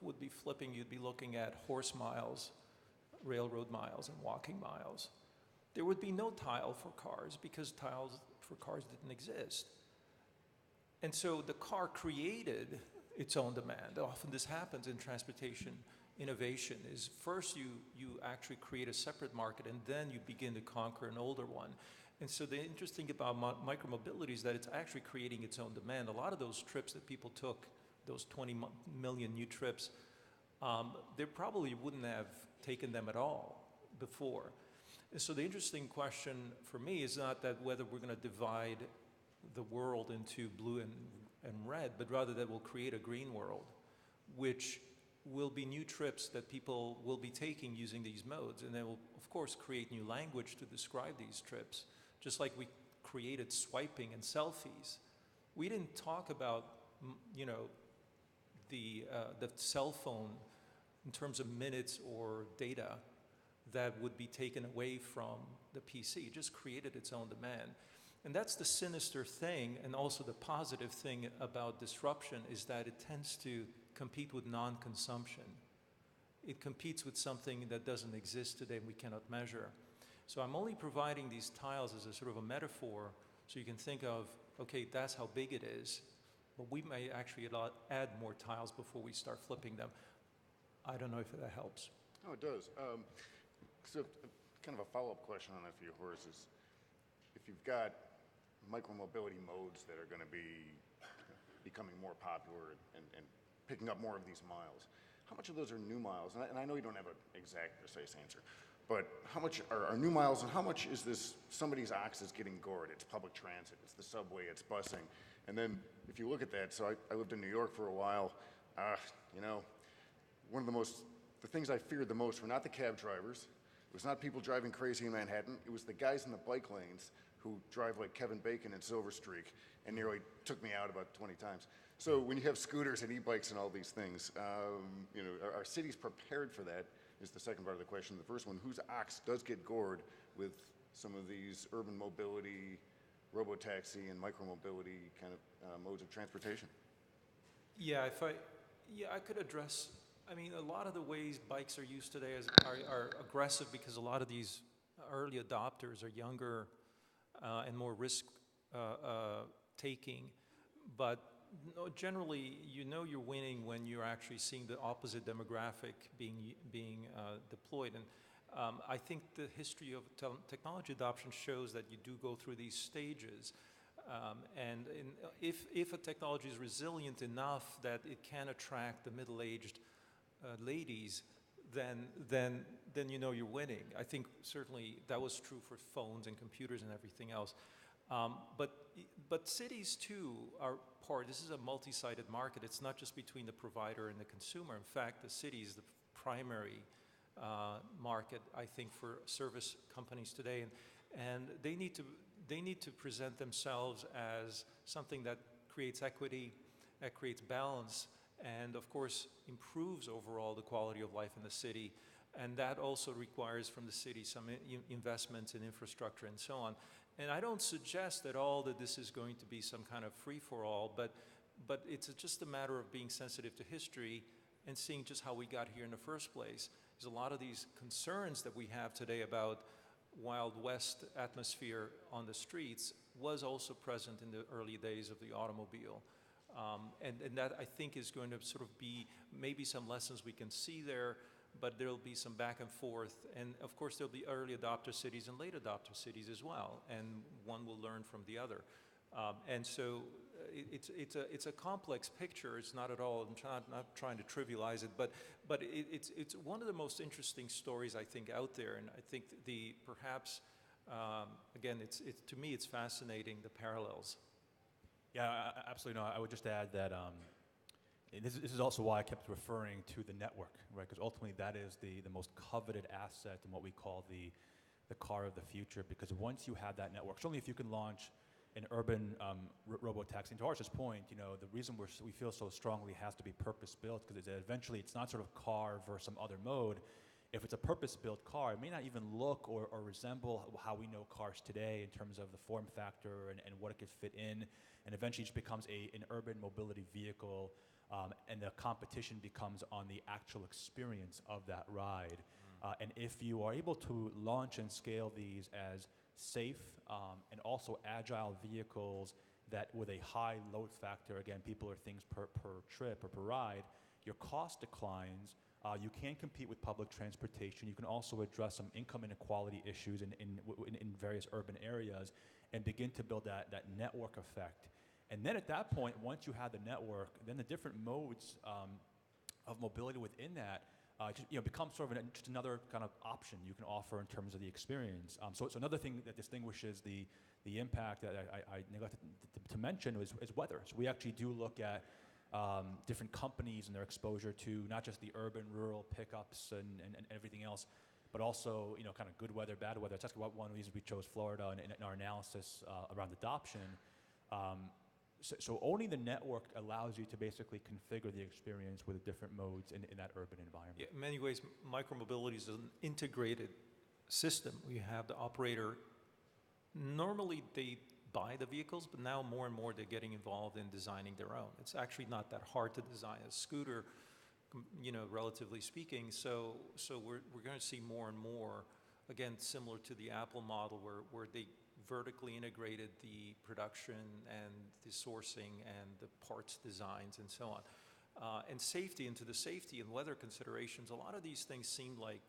would be flipping, you'd be looking at horse miles, railroad miles, and walking miles. There would be no tile for cars, because tiles for cars didn't exist. And so the car created its own demand. Often this happens in transportation innovation, is first you actually create a separate market, and then you begin to conquer an older one. And so the interesting about micromobility is that it's actually creating its own demand. A lot of those trips that people took, those 20 million new trips, they probably wouldn't have taken them at all before. And so the interesting question for me is not that whether we're going to divide the world into blue and red, but rather that we'll create a green world. which will be new trips that people will be taking using these modes. And they will, of course, create new language to describe these trips, just like we created swiping and selfies. We didn't talk about, the cell phone in terms of minutes or data that would be taken away from the PC. It just created its own demand. And that's the sinister thing, and also the positive thing about disruption is that it tends to compete with non-consumption. It competes with something that doesn't exist today and we cannot measure. So I'm only providing these tiles as a sort of a metaphor so you can think of, okay, that's how big it is, but we may actually add more tiles before we start flipping them. I don't know if that helps. Oh, it does. So kind of a follow-up question on that for you, Horace, is if you've got micromobility modes that are going to be becoming more popular and picking up more of these miles, how much of those are new miles? And I know you don't have an exact, precise answer, but how much are new miles and how much is this somebody's ox is getting gored? It's public transit, it's the subway, it's busing. And then if you look at that, so I lived in New York for a while, one of the things I feared the most were not the cab drivers, it was not people driving crazy in Manhattan, it was the guys in the bike lanes who drive like Kevin Bacon in Silver Streak and nearly took me out about 20 times. So when you have scooters and e-bikes and all these things, are cities prepared for that is the second part of the question. The first one, whose ox does get gored with some of these urban mobility, robotaxi and micromobility kind of modes of transportation? Yeah, I could address, a lot of the ways bikes are used today are aggressive because a lot of these early adopters are younger and more risk taking. But no, generally, you're winning when you're actually seeing the opposite demographic being deployed. And I think the history of technology adoption shows that you do go through these stages. If a technology is resilient enough that it can attract the middle-aged ladies, then you're winning. I think certainly that was true for phones and computers and everything else. But cities too are part. This is a multi-sided market. It's not just between the provider and the consumer. In fact, the city is the primary market, I think, for service companies today, and they need to present themselves as something that creates equity, that creates balance, and of course improves overall the quality of life in the city. And that also requires from the city some investments in infrastructure and so on. And I don't suggest at all that this is going to be some kind of free-for-all, but it's just a matter of being sensitive to history and seeing just how we got here in the first place. There's a lot of these concerns that we have today about Wild West atmosphere on the streets was also present in the early days of the automobile. And that, I think, is going to sort of be maybe some lessons we can see there, but there'll be some back and forth. And of course, there'll be early adopter cities and late adopter cities as well, and one will learn from the other. And so it's a complex picture. It's not at all, I'm not trying to trivialize it, but it's one of the most interesting stories, I think, out there. And I think perhaps, again, to me, it's fascinating, the parallels. Yeah, absolutely. No, I would just add that this is also why I kept referring to the network, right? Because ultimately that is the most coveted asset in what we call the car of the future. Because once you have that network, certainly if you can launch an urban robotaxi, and to Hars's point, the reason we feel so strongly it has to be purpose-built, because eventually it's not sort of car versus some other mode. If it's a purpose-built car, it may not even look or resemble how we know cars today in terms of the form factor and what it could fit in, and eventually it just becomes an urban mobility vehicle, and the competition becomes on the actual experience of that ride. And if you are able to launch and scale these as safe and also agile vehicles that with a high load factor, again, people are things per trip or per ride, your cost declines. You can compete with public transportation. You can also address some income inequality issues in various urban areas and begin to build that network effect. And then at that point, once you have the network, then the different modes of mobility within that becomes sort of just another kind of option you can offer in terms of the experience. So another thing that distinguishes the impact that I neglected to mention is weather. So we actually do look at different companies and their exposure to not just the urban, rural pickups and everything else, but also, kind of good weather, bad weather. That's actually one reason we chose Florida in our analysis around adoption. So owning the network allows you to basically configure the experience with the different modes in that urban environment. Yeah, in many ways, micromobility is an integrated system. We have the operator. Normally, they buy the vehicles, but now more and more they're getting involved in designing their own. It's actually not that hard to design a scooter, relatively speaking. So we're going to see more and more, again, similar to the Apple model, where they vertically integrated the production and the sourcing and the parts designs and so on. And safety, into the safety and weather considerations, a lot of these things seem like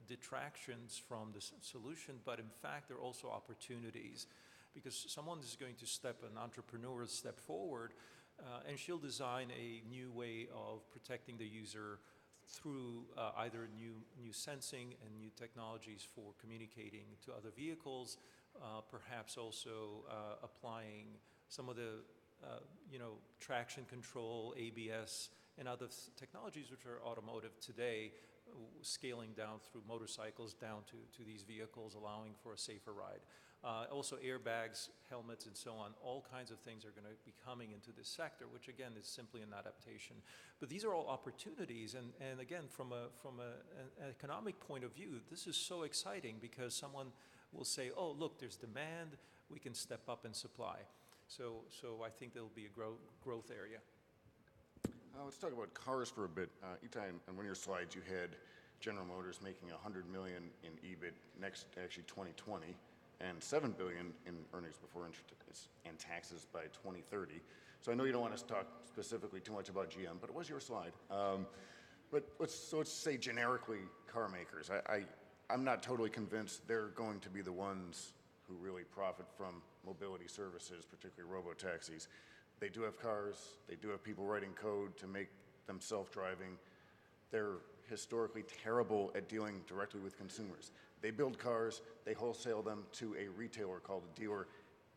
detractions from the solution, but in fact, they're also opportunities, because someone is going to an entrepreneur step forward, and she'll design a new way of protecting the user through either new sensing and new technologies for communicating to other vehicles, perhaps also applying some of the traction control, ABS, and other technologies which are automotive today, scaling down through motorcycles down to these vehicles, allowing for a safer ride. Also airbags, helmets, and so on. All kinds of things are going to be coming into this sector, which again is simply an adaptation. But these are all opportunities, and again, from an economic point of view, this is so exciting, because someone will say, oh, look, there's demand, we can step up and supply. So I think there'll be a growth area. Let's talk about cars for a bit. Itai, on one of your slides, you had General Motors making $100 million in EBIT actually 2020, and $7 billion in earnings before interest and taxes by 2030. So I know you don't want us to talk specifically too much about GM, but it was your slide. But let's say generically car makers. I'm not totally convinced they're going to be the ones who really profit from mobility services, particularly robo-taxis. They do have cars, they do have people writing code to make them self-driving. They're historically terrible at dealing directly with consumers. They build cars, they wholesale them to a retailer called a dealer,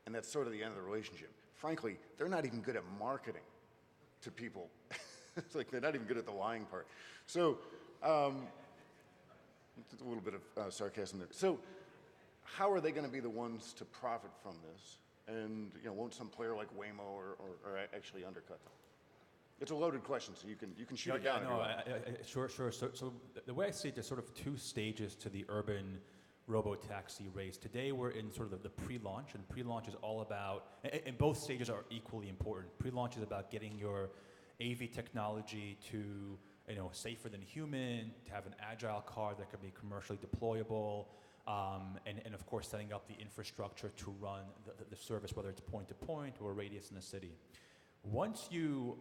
and that's sort of the end of the relationship. Frankly, they're not even good at marketing to people. It's like they're not even good at the lying part. So, a little bit of sarcasm there. So, how are they going to be the ones to profit from this? And won't some player like Waymo or actually undercut them? It's a loaded question, so you can shoot it down. Sure. So the way I see it, there's sort of two stages to the urban robo-taxi race. Today we're in sort of the pre-launch, and pre-launch is all about, and both stages are equally important. Pre-launch is about getting your AV technology to safer than human, to have an agile car that can be commercially deployable, and of course setting up the infrastructure to run the service, whether it's point-to-point or radius in the city. Once you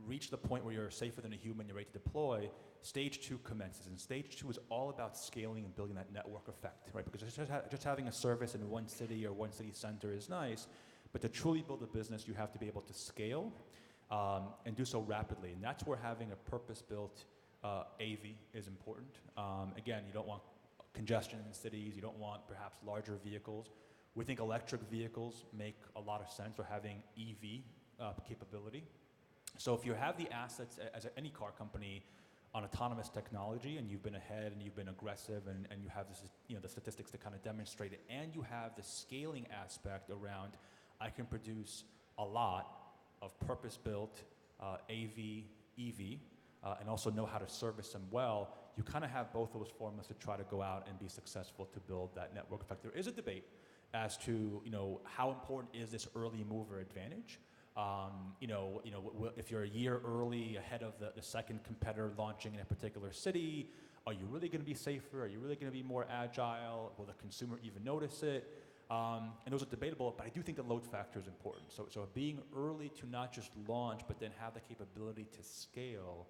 reach the point where you're safer than a human, you're ready to deploy, stage 2 commences. And stage 2 is all about scaling and building that network effect, right? Because just having a service in one city or one city center is nice, but to truly build a business, you have to be able to scale and do so rapidly. And that's where having a purpose-built AV is important. Again, you don't want congestion in cities, you don't want perhaps larger vehicles. We think electric vehicles make a lot of sense, or having EV capability. So if you have the assets as any car company on autonomous technology, and you've been ahead and you've been aggressive, and you have this, the statistics to kind of demonstrate it, and you have the scaling aspect around, I can produce a lot of purpose-built AV, EV, and also know how to service them well, you kind of have both those formulas to try to go out and be successful to build that network effect. There is a debate as to how important is this early mover advantage. If you're a year early ahead of the second competitor launching in a particular city, are you really going to be safer? Are you really going to be more agile? Will the consumer even notice it? And those are debatable, but I do think the load factor is important. So being early to not just launch, but then have the capability to scale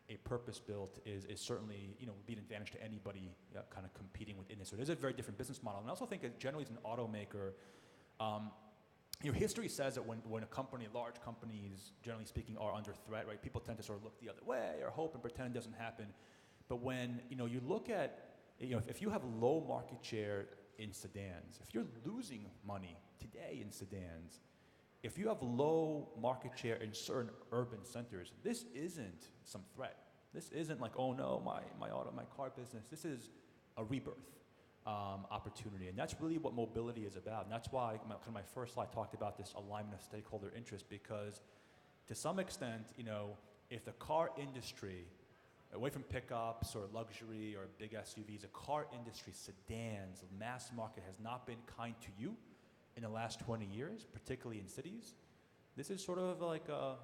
a purpose-built is certainly, would be an advantage to anybody kind of competing within this. So it is a very different business model. And I also think that generally as an automaker, history says that when large companies, generally speaking, are under threat, right, people tend to sort of look the other way or hope and pretend it doesn't happen. But when, you look at, if you have low market share in sedans, if you're losing money today in sedans, if you have low market share in certain urban centers, this isn't some threat. This isn't like, oh no, my car business. This is a rebirth opportunity, and that's really what mobility is about. And that's why my first slide talked about this alignment of stakeholder interest, because to some extent, if the car industry, away from pickups or luxury or big SUVs, the car industry, sedans, mass market has not been kind to you in the last 20 years, particularly in cities. This is sort of like a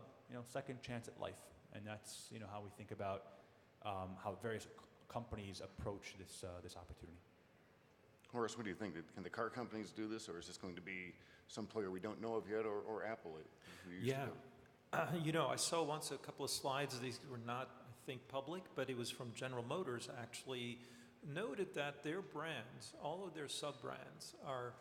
second chance at life, and that's how we think about how various companies approach this opportunity. Horace, what do you think? Can the car companies do this, or is this going to be some player we don't know of yet, or Apple? I saw once a couple of slides. These were not, I think, public, but it was from General Motors, actually noted that their brands, all of their sub-brands, are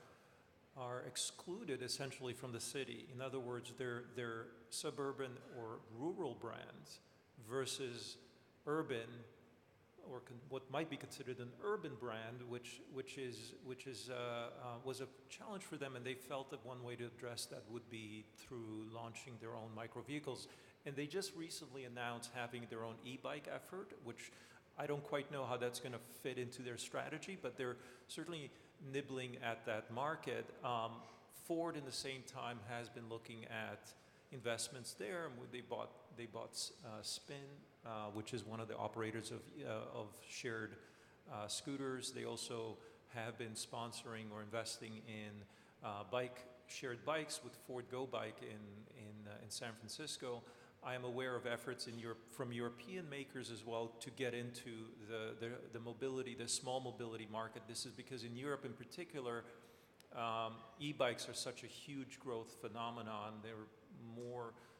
excluded essentially from the city. In other words, they're suburban or rural brands versus urban, or what might be considered an urban brand, which was a challenge for them, and they felt that one way to address that would be through launching their own micro vehicles. And they just recently announced having their own e-bike effort, which I don't quite know how that's going to fit into their strategy, but they're certainly nibbling at that market. Ford, in the same time, has been looking at investments there. They bought Spin, which is one of the operators of shared scooters. They also have been sponsoring or investing in shared bikes with Ford Go Bike in San Francisco. I am aware of efforts from European makers as well to get into the mobility, the small mobility market. This is because in Europe in particular, e-bikes are such a huge growth phenomenon.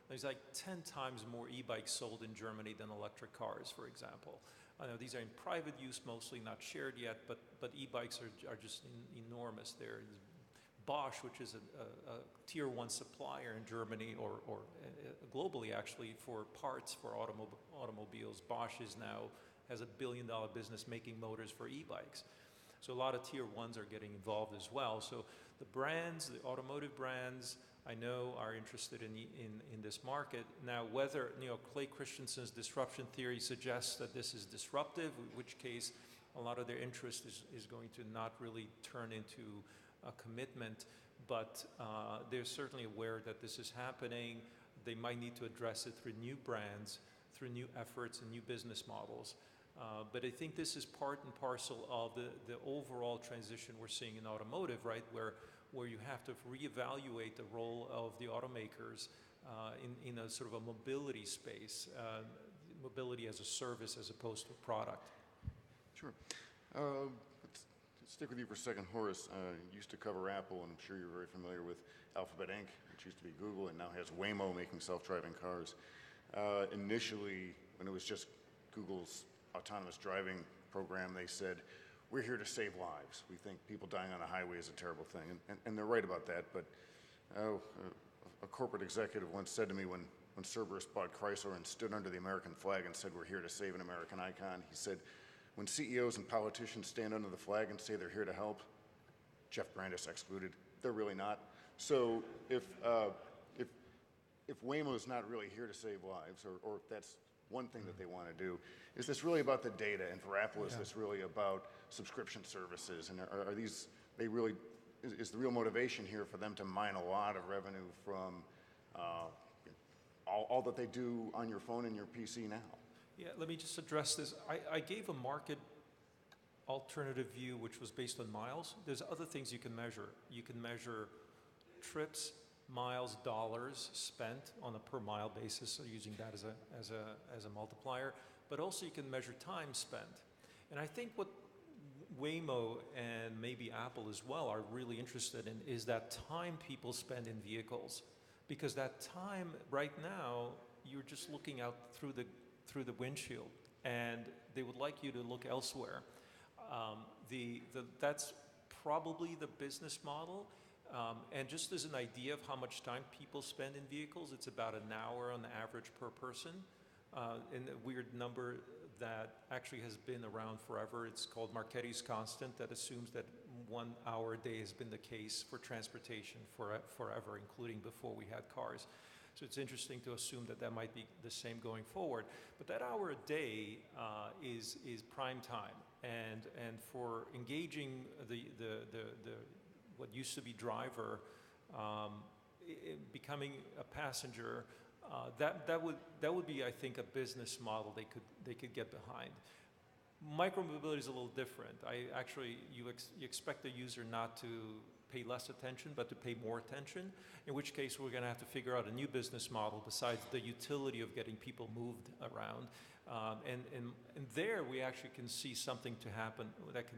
There's like 10 times more e-bikes sold in Germany than electric cars, for example. I know these are in private use mostly, not shared yet, but e-bikes are just enormous. There's Bosch, which is a tier 1 supplier in Germany or globally actually for parts for automobiles. Bosch has $1 billion business making motors for e-bikes. So a lot of tier 1s are getting involved as well. So the brands, the automotive brands, I know are interested in this market. Now, whether, Clay Christensen's disruption theory suggests that this is disruptive, in which case a lot of their interest is going to not really turn into a commitment, but they're certainly aware that this is happening. They might need to address it through new brands, through new efforts and new business models. But I think this is part and parcel of the overall transition we're seeing in automotive, right? Where you have to reevaluate the role of the automakers in a sort of a mobility space, mobility as a service as opposed to a product. Sure. Let's stick with you for a second, Horace. You used to cover Apple, and I'm sure you're very familiar with Alphabet Inc., which used to be Google, and now has Waymo making self-driving cars. Initially, when it was just Google's autonomous driving program, they said, we're here to save lives. We think people dying on the highway is a terrible thing. And they're right about that. But a corporate executive once said to me when Cerberus bought Chrysler and stood under the American flag and said, we're here to save an American icon, he said, when CEOs and politicians stand under the flag and say they're here to help, Jeff Brandes excluded, they're really not. So if Waymo is not really here to save lives, or if that's one thing that they want to do, is this really about the data? And for Apple, is this really about subscription services? And are these, is the real motivation here for them to mine a lot of revenue from all that they do on your phone and your PC now? Yeah, let me just address this. I gave a market alternative view, which was based on miles. There's other things you can measure. You can measure trips, miles, dollars spent on a per mile basis, so using that as a multiplier. But also you can measure time spent. And I think what Waymo and maybe Apple as well are really interested in is that time people spend in vehicles. Because that time right now, you're just looking out through the windshield, and they would like you to look elsewhere. That's probably the business model. And just as an idea of how much time people spend in vehicles, it's about an hour on average per person. And a weird number that actually has been around forever. It's called Marchetti's constant, that assumes that 1 hour a day has been the case for transportation forever, including before we had cars. So it's interesting to assume that that might be the same going forward. But that hour a day is prime time, and for engaging the what used to be driver, becoming a passenger, that would be, I think, a business model they could get behind. Micromobility is a little different. You expect the user not to pay less attention, but to pay more attention, in which case we're going to have to figure out a new business model besides the utility of getting people moved around. And there we actually can see something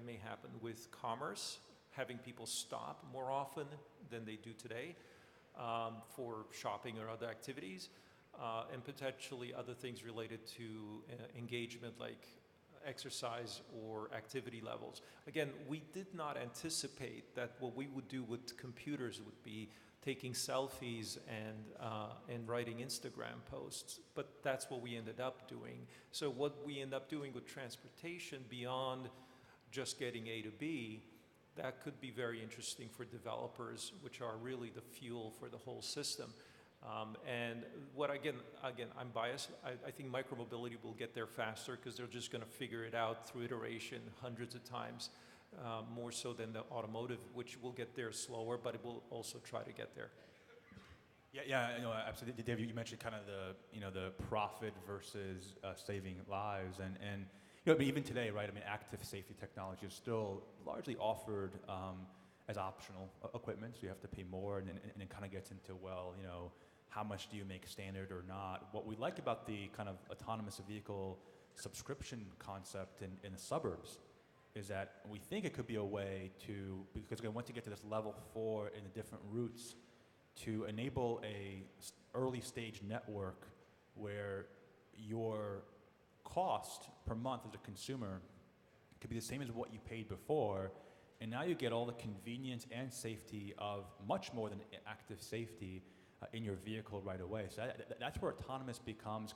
may happen with commerce, having people stop more often than they do today for shopping or other activities, and potentially other things related to engagement like exercise or activity levels. Again, we did not anticipate that what we would do with computers would be taking selfies and writing Instagram posts, but that's what we ended up doing. So what we end up doing with transportation beyond just getting A to B, that could be very interesting for developers, which are really the fuel for the whole system. And what again, I'm biased. I think micromobility will get there faster because they're just going to figure it out through iteration hundreds of times, more so than the automotive, which will get there slower, but it will also try to get there. Yeah, absolutely. Dave, you mentioned kind of the profit versus saving lives, and but even today, right? I mean, active safety technology is still largely offered as optional equipment, so you have to pay more, and it kind of gets into, well, how much do you make standard or not? What we like about the kind of autonomous vehicle subscription concept in the suburbs is that we think it could be a way to, because we want to get to this level 4 in the different routes, to enable a early stage network where your cost per month as a consumer could be the same as what you paid before, and now you get all the convenience and safety of much more than active safety in your vehicle right away. So that's where autonomous becomes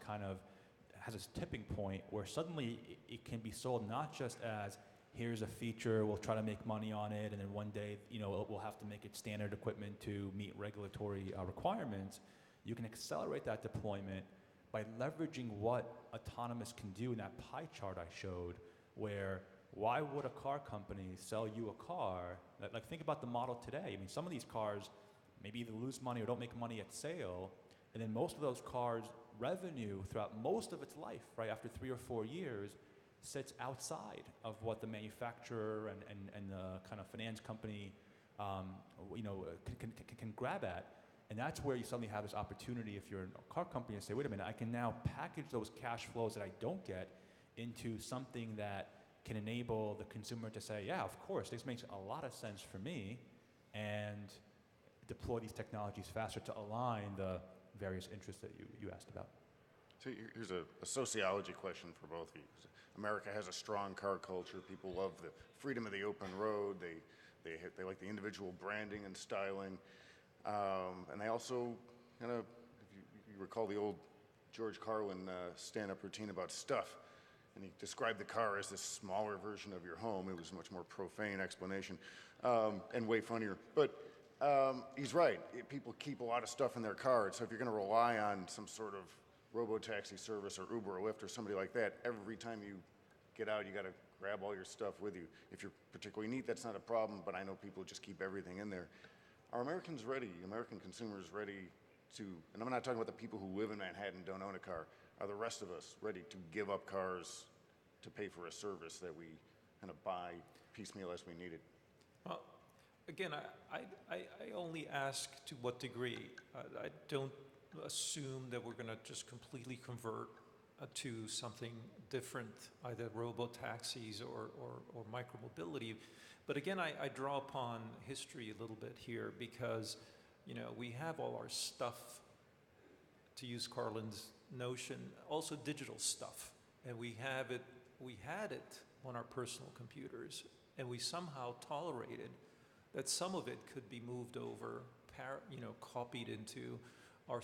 has this tipping point where suddenly it can be sold not just as, here's a feature, we'll try to make money on it, and then one day, we'll have to make it standard equipment to meet regulatory requirements. You can accelerate that deployment by leveraging what autonomous can do in that pie chart I showed, where why would a car company sell you a car? Like think about the model today. I mean, some of these cars maybe either lose money or don't make money at sale, and then most of those cars' revenue throughout most of its life, right, after 3 or 4 years, sits outside of what the manufacturer and the kind of finance company can grab at. And that's where you suddenly have this opportunity, if you're a car company, to say, wait a minute, I can now package those cash flows that I don't get into something that can enable the consumer to say, yeah, of course, this makes a lot of sense for me, and deploy these technologies faster to align the various interests that you asked about. So here's a sociology question for both of you. America has a strong car culture. People love the freedom of the open road. They like the individual branding and styling. And they also if you recall the old George Carlin stand-up routine about stuff, and he described the car as this smaller version of your home. It was a much more profane explanation, and way funnier. But he's right. People keep a lot of stuff in their car, so if you're going to rely on some sort of robo-taxi service or Uber or Lyft or somebody like that, every time you get out, you got to grab all your stuff with you. If you're particularly neat, that's not a problem, but I know people just keep everything in there. Are Americans ready, American consumers ready to, and I'm not talking about the people who live in Manhattan and don't own a car, are the rest of us ready to give up cars to pay for a service that we kind of buy piecemeal as we need it? Well, again, I only ask to what degree. I don't assume that we're going to just completely convert to something different, either robo-taxis or micromobility. But again, I draw upon history a little bit here because, we have all our stuff, to use Carlin's notion, also digital stuff. And we had it on our personal computers, and we somehow tolerated that some of it could be moved over, copied into our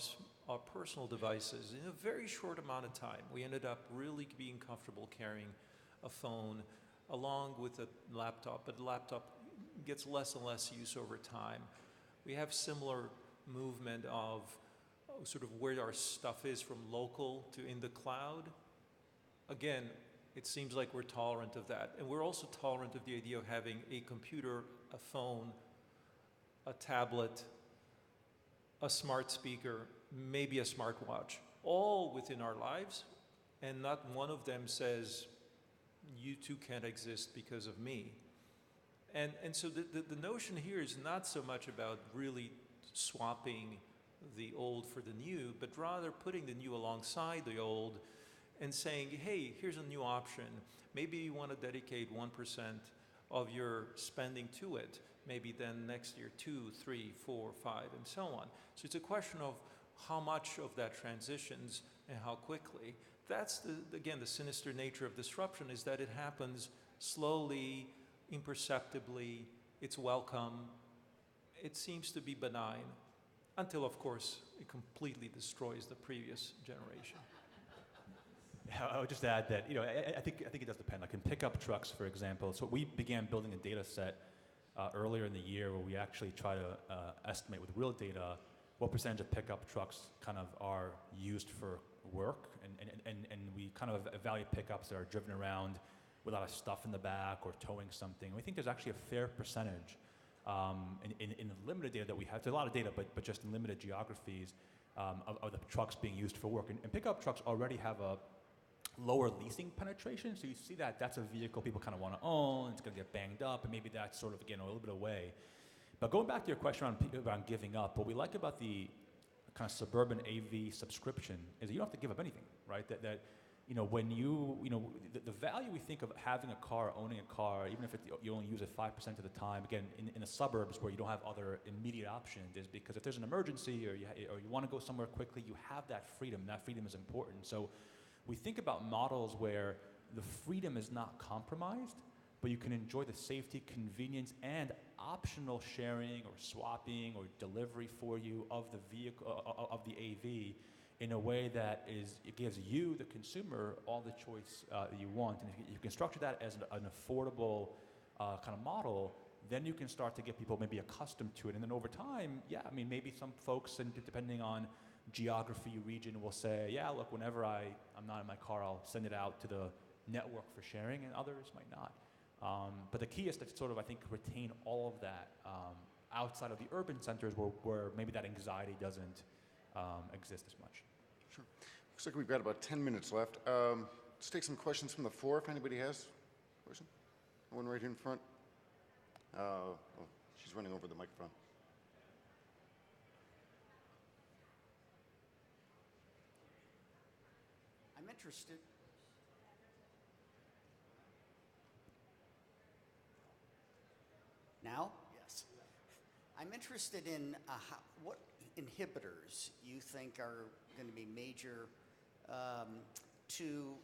personal devices in a very short amount of time. We ended up really being comfortable carrying a phone along with a laptop, but the laptop gets less and less use over time. We have similar movement of sort of where our stuff is from local to in the cloud. Again, it seems like we're tolerant of that. And we're also tolerant of the idea of having a computer, a phone, a tablet, a smart speaker, maybe a smartwatch, all within our lives, and not one of them says, you two can't exist because of me. And so the notion here is not so much about really swapping the old for the new, but rather putting the new alongside the old and saying, hey, here's a new option. Maybe you want to dedicate 1% of your spending to it. Maybe then next year, 2, 3, 4, 5, and so on. So it's a question of how much of that transitions and how quickly. That's, again, the sinister nature of disruption, is that it happens slowly, imperceptibly, it's welcome, it seems to be benign, until, of course, it completely destroys the previous generation. Yeah, I would just add that, you know, I think it does depend. Like in pickup trucks, for example, so we began building a data set earlier in the year where we actually try to estimate with real data what percentage of pickup trucks kind of are used for work, and we kind of evaluate pickups that are driven around with a lot of stuff in the back or towing something. We think there's actually a fair percentage in the limited data that we have. There's a lot of data, but just in limited geographies of the trucks being used for work. And pickup trucks already have a lower leasing penetration, so you see that that's a vehicle people kind of want to own. It's going to get banged up, and maybe that's sort of, again, a little bit away. But going back to your question around giving up, what we like about the kind of suburban AV subscription is that you don't have to give up anything, right? That you know, when the value we think of having a car, owning a car, even if you only use it 5% of the time, again, in the suburbs where you don't have other immediate options, is because if there's an emergency or you want to go somewhere quickly, you have that freedom. That freedom is important. So we think about models where the freedom is not compromised, but you can enjoy the safety, convenience, and optional sharing or swapping or delivery for you of the vehicle, of the AV, in a way that it gives you, the consumer, all the choice that you want. And if you can structure that as an affordable kind of model, then you can start to get people maybe accustomed to it. And then over time, yeah, I mean, maybe some folks, and depending on geography, region, will say, yeah, look, whenever I'm not in my car, I'll send it out to the network for sharing, and others might not. But the key is to sort of, I think, retain all of that outside of the urban centers where maybe that anxiety doesn't exist as much. Sure. Looks like we've got about 10 minutes left. Let's take some questions from the floor if anybody has a question. One right here in front. Oh, she's running over the microphone. I'm interested. Now? Yes. I'm interested in what inhibitors you think are going to be major to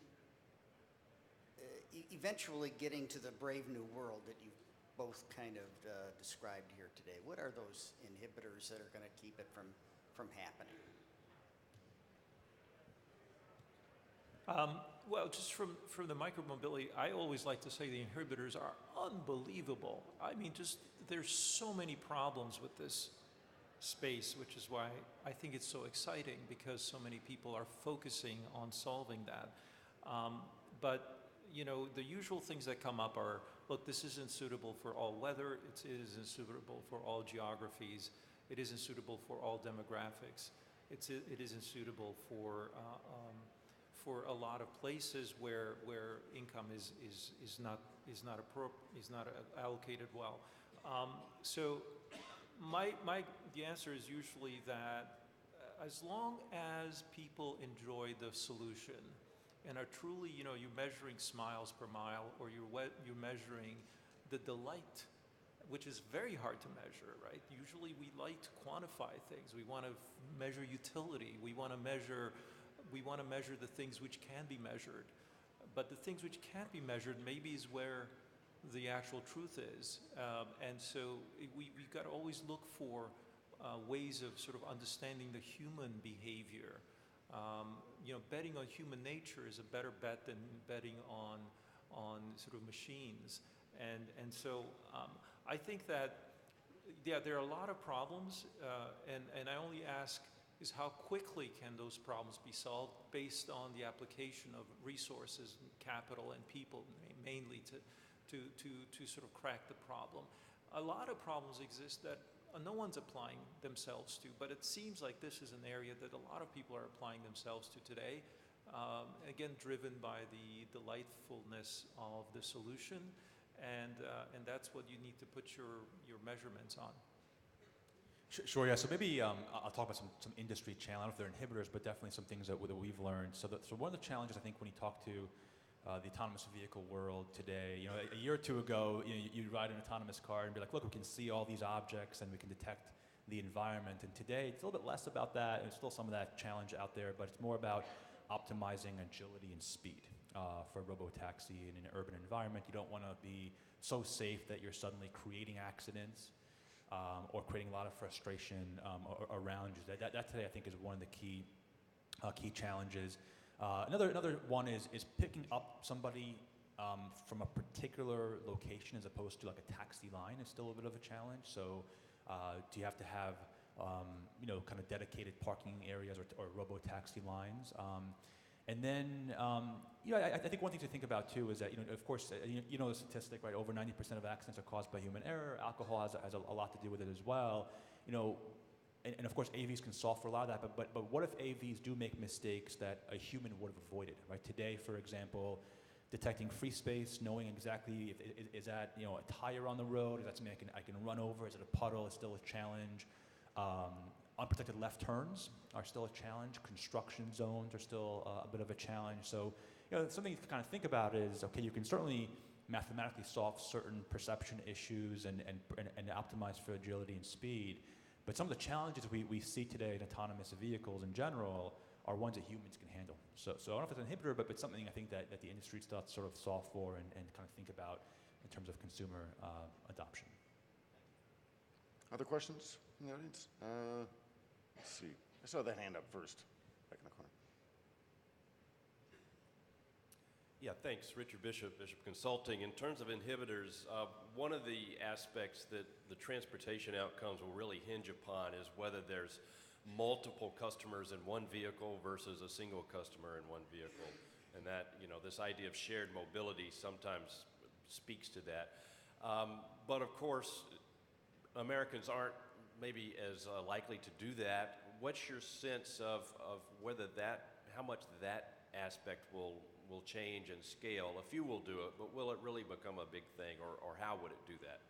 eventually getting to the brave new world that you've both kind of described here today. What are those inhibitors that are going to keep it from happening? Well, just from the micromobility, I always like to say the inhibitors are unbelievable. I mean, just there's so many problems with this space, which is why I think it's so exciting, because so many people are focusing on solving that. But you know, the usual things that come up are, look, this isn't suitable for all weather, it isn't suitable for all geographies, it isn't suitable for all demographics, it isn't suitable for a lot of places where income is not allocated well. So the answer is usually that as long as people enjoy the solution and are truly, you know, you're measuring smiles per mile, or you're measuring the delight, which is very hard to measure, right? Usually we like to quantify things. We want to measure utility. We want to measure the things which can be measured. But the things which can't be measured maybe is where the actual truth is. And so we've got to always look for ways of sort of understanding the human behavior. You know, betting on human nature is a better bet than betting on sort of machines. And so I think that, yeah, there are a lot of problems, and I only ask is how quickly can those problems be solved based on the application of resources, and capital, and people, mainly to sort of crack the problem. A lot of problems exist that no one's applying themselves to, but it seems like this is an area that a lot of people are applying themselves to today. Again, driven by the delightfulness of the solution, and that's what you need to put your measurements on. Sure, yeah. So maybe I'll talk about some industry challenges. I don't know if they're inhibitors, but definitely some things that we've learned. So one of the challenges, I think, when you talk to the autonomous vehicle world today, a year or two ago, you'd ride an autonomous car and be like, look, we can see all these objects and we can detect the environment. And today, it's a little bit less about that. There's still some of that challenge out there, but it's more about optimizing agility and speed for robotaxi in an urban environment. You don't want to be so safe that you're suddenly creating accidents or creating a lot of frustration around you. That today, I think, is one of the key challenges. Another one is picking up somebody from a particular location as opposed to like a taxi line is still a bit of a challenge. So do you have to have kind of dedicated parking areas or robo-taxi lines? And then, I think one thing to think about too is that, of course, the statistic, right? Over 90% of accidents are caused by human error. Alcohol has a lot to do with it as well. And of course, AVs can solve for a lot of that, but what if AVs do make mistakes that a human would have avoided, right? Today, for example, detecting free space, knowing exactly is that a tire on the road, is that something I can run over, is it a puddle, is still a challenge. Unprotected left turns are still a challenge. Construction zones are still a bit of a challenge. So, something to kind of think about is, okay, you can certainly mathematically solve certain perception issues and optimize for agility and speed. But some of the challenges we see today in autonomous vehicles in general are ones that humans can handle. So I don't know if it's an inhibitor, but it's something I think that the industry still has to sort of solve for and kind of think about in terms of consumer adoption. Other questions from the audience? Let's see. I saw that hand up first, back in the corner. Yeah, thanks. Richard Bishop, Bishop Consulting. In terms of inhibitors, one of the aspects that the transportation outcomes will really hinge upon is whether there's multiple customers in one vehicle versus a single customer in one vehicle. And that, this idea of shared mobility sometimes speaks to that. But of course, Americans aren't maybe as likely to do that. What's your sense of whether how much that aspect will change and scale? A few will do it, but will it really become a big thing, or how would it do that?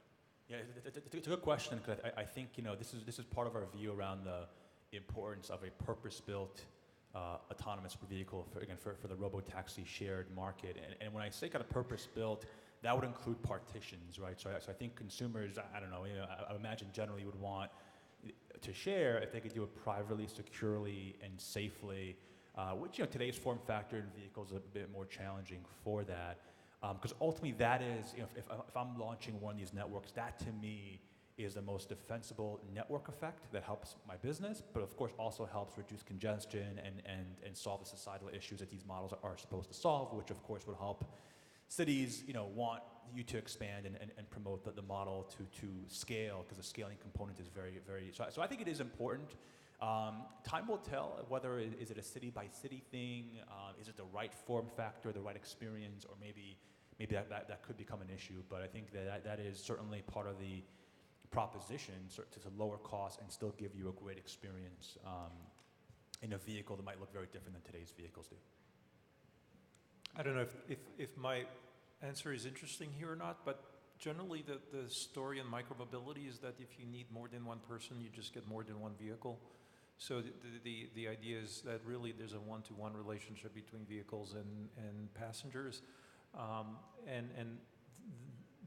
Yeah, it's a good question, because I think this is part of our view around the importance of a purpose-built autonomous vehicle for the robotaxi shared market. And when I say kind of purpose-built, that would include partitions, right? So I think consumers, I don't know, I imagine generally would want to share if they could do it privately, securely, and safely, which today's form factor in vehicles is a bit more challenging for that. Because ultimately that is, if I'm launching one of these networks, that to me is the most defensible network effect that helps my business, but of course also helps reduce congestion and solve the societal issues that these models are supposed to solve, which of course would help cities, want you to expand and promote the model to scale, because the scaling component is very, very, so I think it is important. Time will tell whether is it a city by city thing, is it the right form factor, the right experience, or maybe that could become an issue. But I think that is certainly part of the proposition to lower costs and still give you a great experience in a vehicle that might look very different than today's vehicles do. I don't know if my answer is interesting here or not, but generally the story in micromobility is that if you need more than one person, you just get more than one vehicle. So the idea is that really there's a one-to-one relationship between vehicles and passengers. And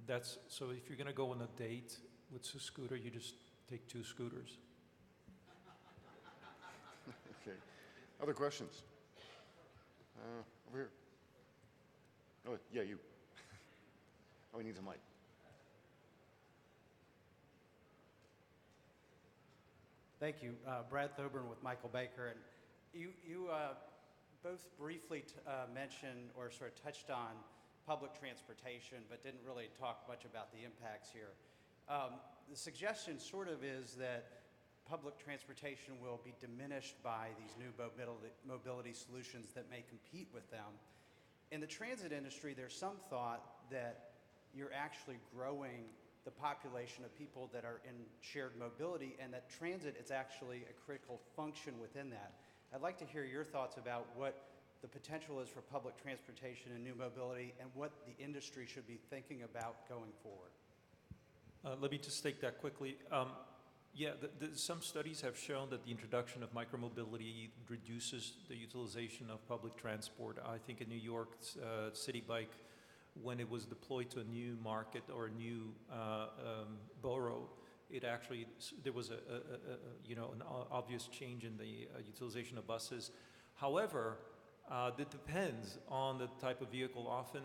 that's, so if you're gonna go on a date with a scooter, you just take two scooters. Okay. Other questions? Over here. Oh, yeah, you. Oh, he needs a mic. Thank you. Brad Thoburn with Michael Baker. And you both briefly mentioned or sort of touched on public transportation, but didn't really talk much about the impacts here. The suggestion sort of is that public transportation will be diminished by these new mobility solutions that may compete with them. In the transit industry, there's some thought that you're actually growing the population of people that are in shared mobility, and that transit is actually a critical function within that. I'd like to hear your thoughts about what the potential is for public transportation and new mobility, and what the industry should be thinking about going forward. Let me just take that quickly. Some studies have shown that the introduction of micromobility reduces the utilization of public transport. I think in New York, City Bike, when it was deployed to a new market or a new borough, it actually, there was an obvious change in the utilization of buses. However, that depends on the type of vehicle. Often,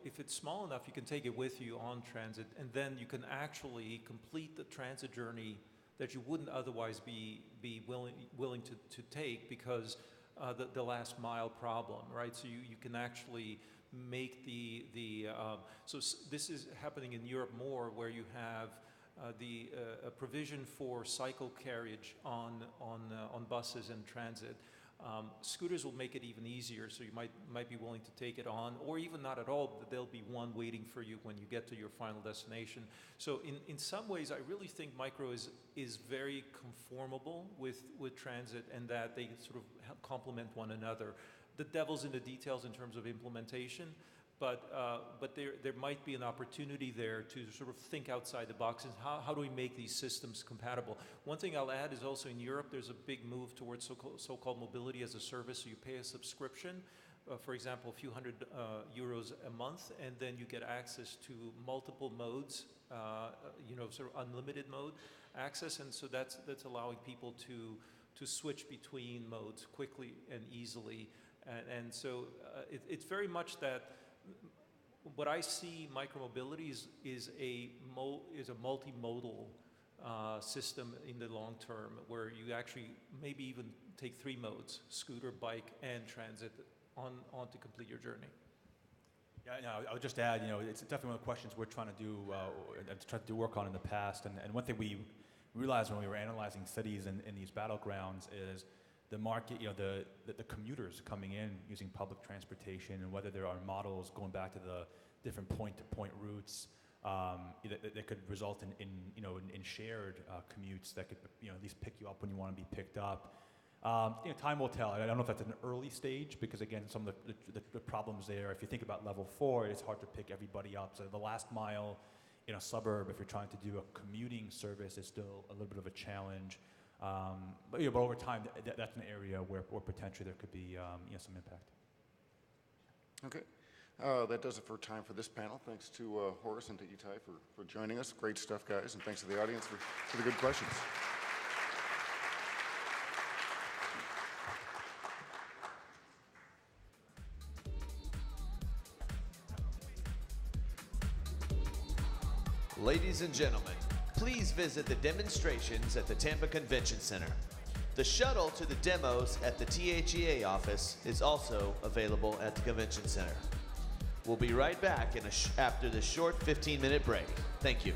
if it's small enough, you can take it with you on transit, and then you can actually complete the transit journey that you wouldn't otherwise be willing to take because the last mile problem, right? So you can actually make so this is happening in Europe more, where you have a provision for cycle carriage on buses and transit. Scooters will make it even easier, so you might be willing to take it on, or even not at all, but there'll be one waiting for you when you get to your final destination. So in some ways, I really think micro is very conformable with transit, and that they sort of complement one another. The devil's in the details in terms of implementation, but there might be an opportunity there to sort of think outside the box and how do we make these systems compatible. One thing I'll add is also in Europe, there's a big move towards so-called mobility as a service. So you pay a subscription, for example, a few hundred euros a month, and then you get access to multiple modes, sort of unlimited mode access. And so that's allowing people to switch between modes quickly and easily. And so it's very much that what I see micromobility is a multimodal system in the long term, where you actually maybe even take 3 modes: scooter, bike, and transit on to complete your journey. Yeah, I would just add, it's definitely one of the questions we're trying to do work on in the past. And one thing we realized when we were analyzing cities in these battlegrounds is the market, the commuters coming in using public transportation, and whether there are models going back to the different point-to-point routes that could result in shared commutes that could at least pick you up when you want to be picked up. Time will tell. I don't know if that's an early stage, because again, some of the problems there, if you think about level 4, it's hard to pick everybody up. So the last mile in a suburb, if you're trying to do a commuting service, is still a little bit of a challenge. But over time, that's an area where potentially there could be some impact. Okay. That does it for time for this panel. Thanks to Horace and to Itai for joining us. Great stuff, guys, and thanks to the audience for the good questions. Ladies and gentlemen, please visit the demonstrations at the Tampa Convention Center. The shuttle to the demos at the THEA office is also available at the Convention Center. We'll be right back after this short 15-minute break. Thank you.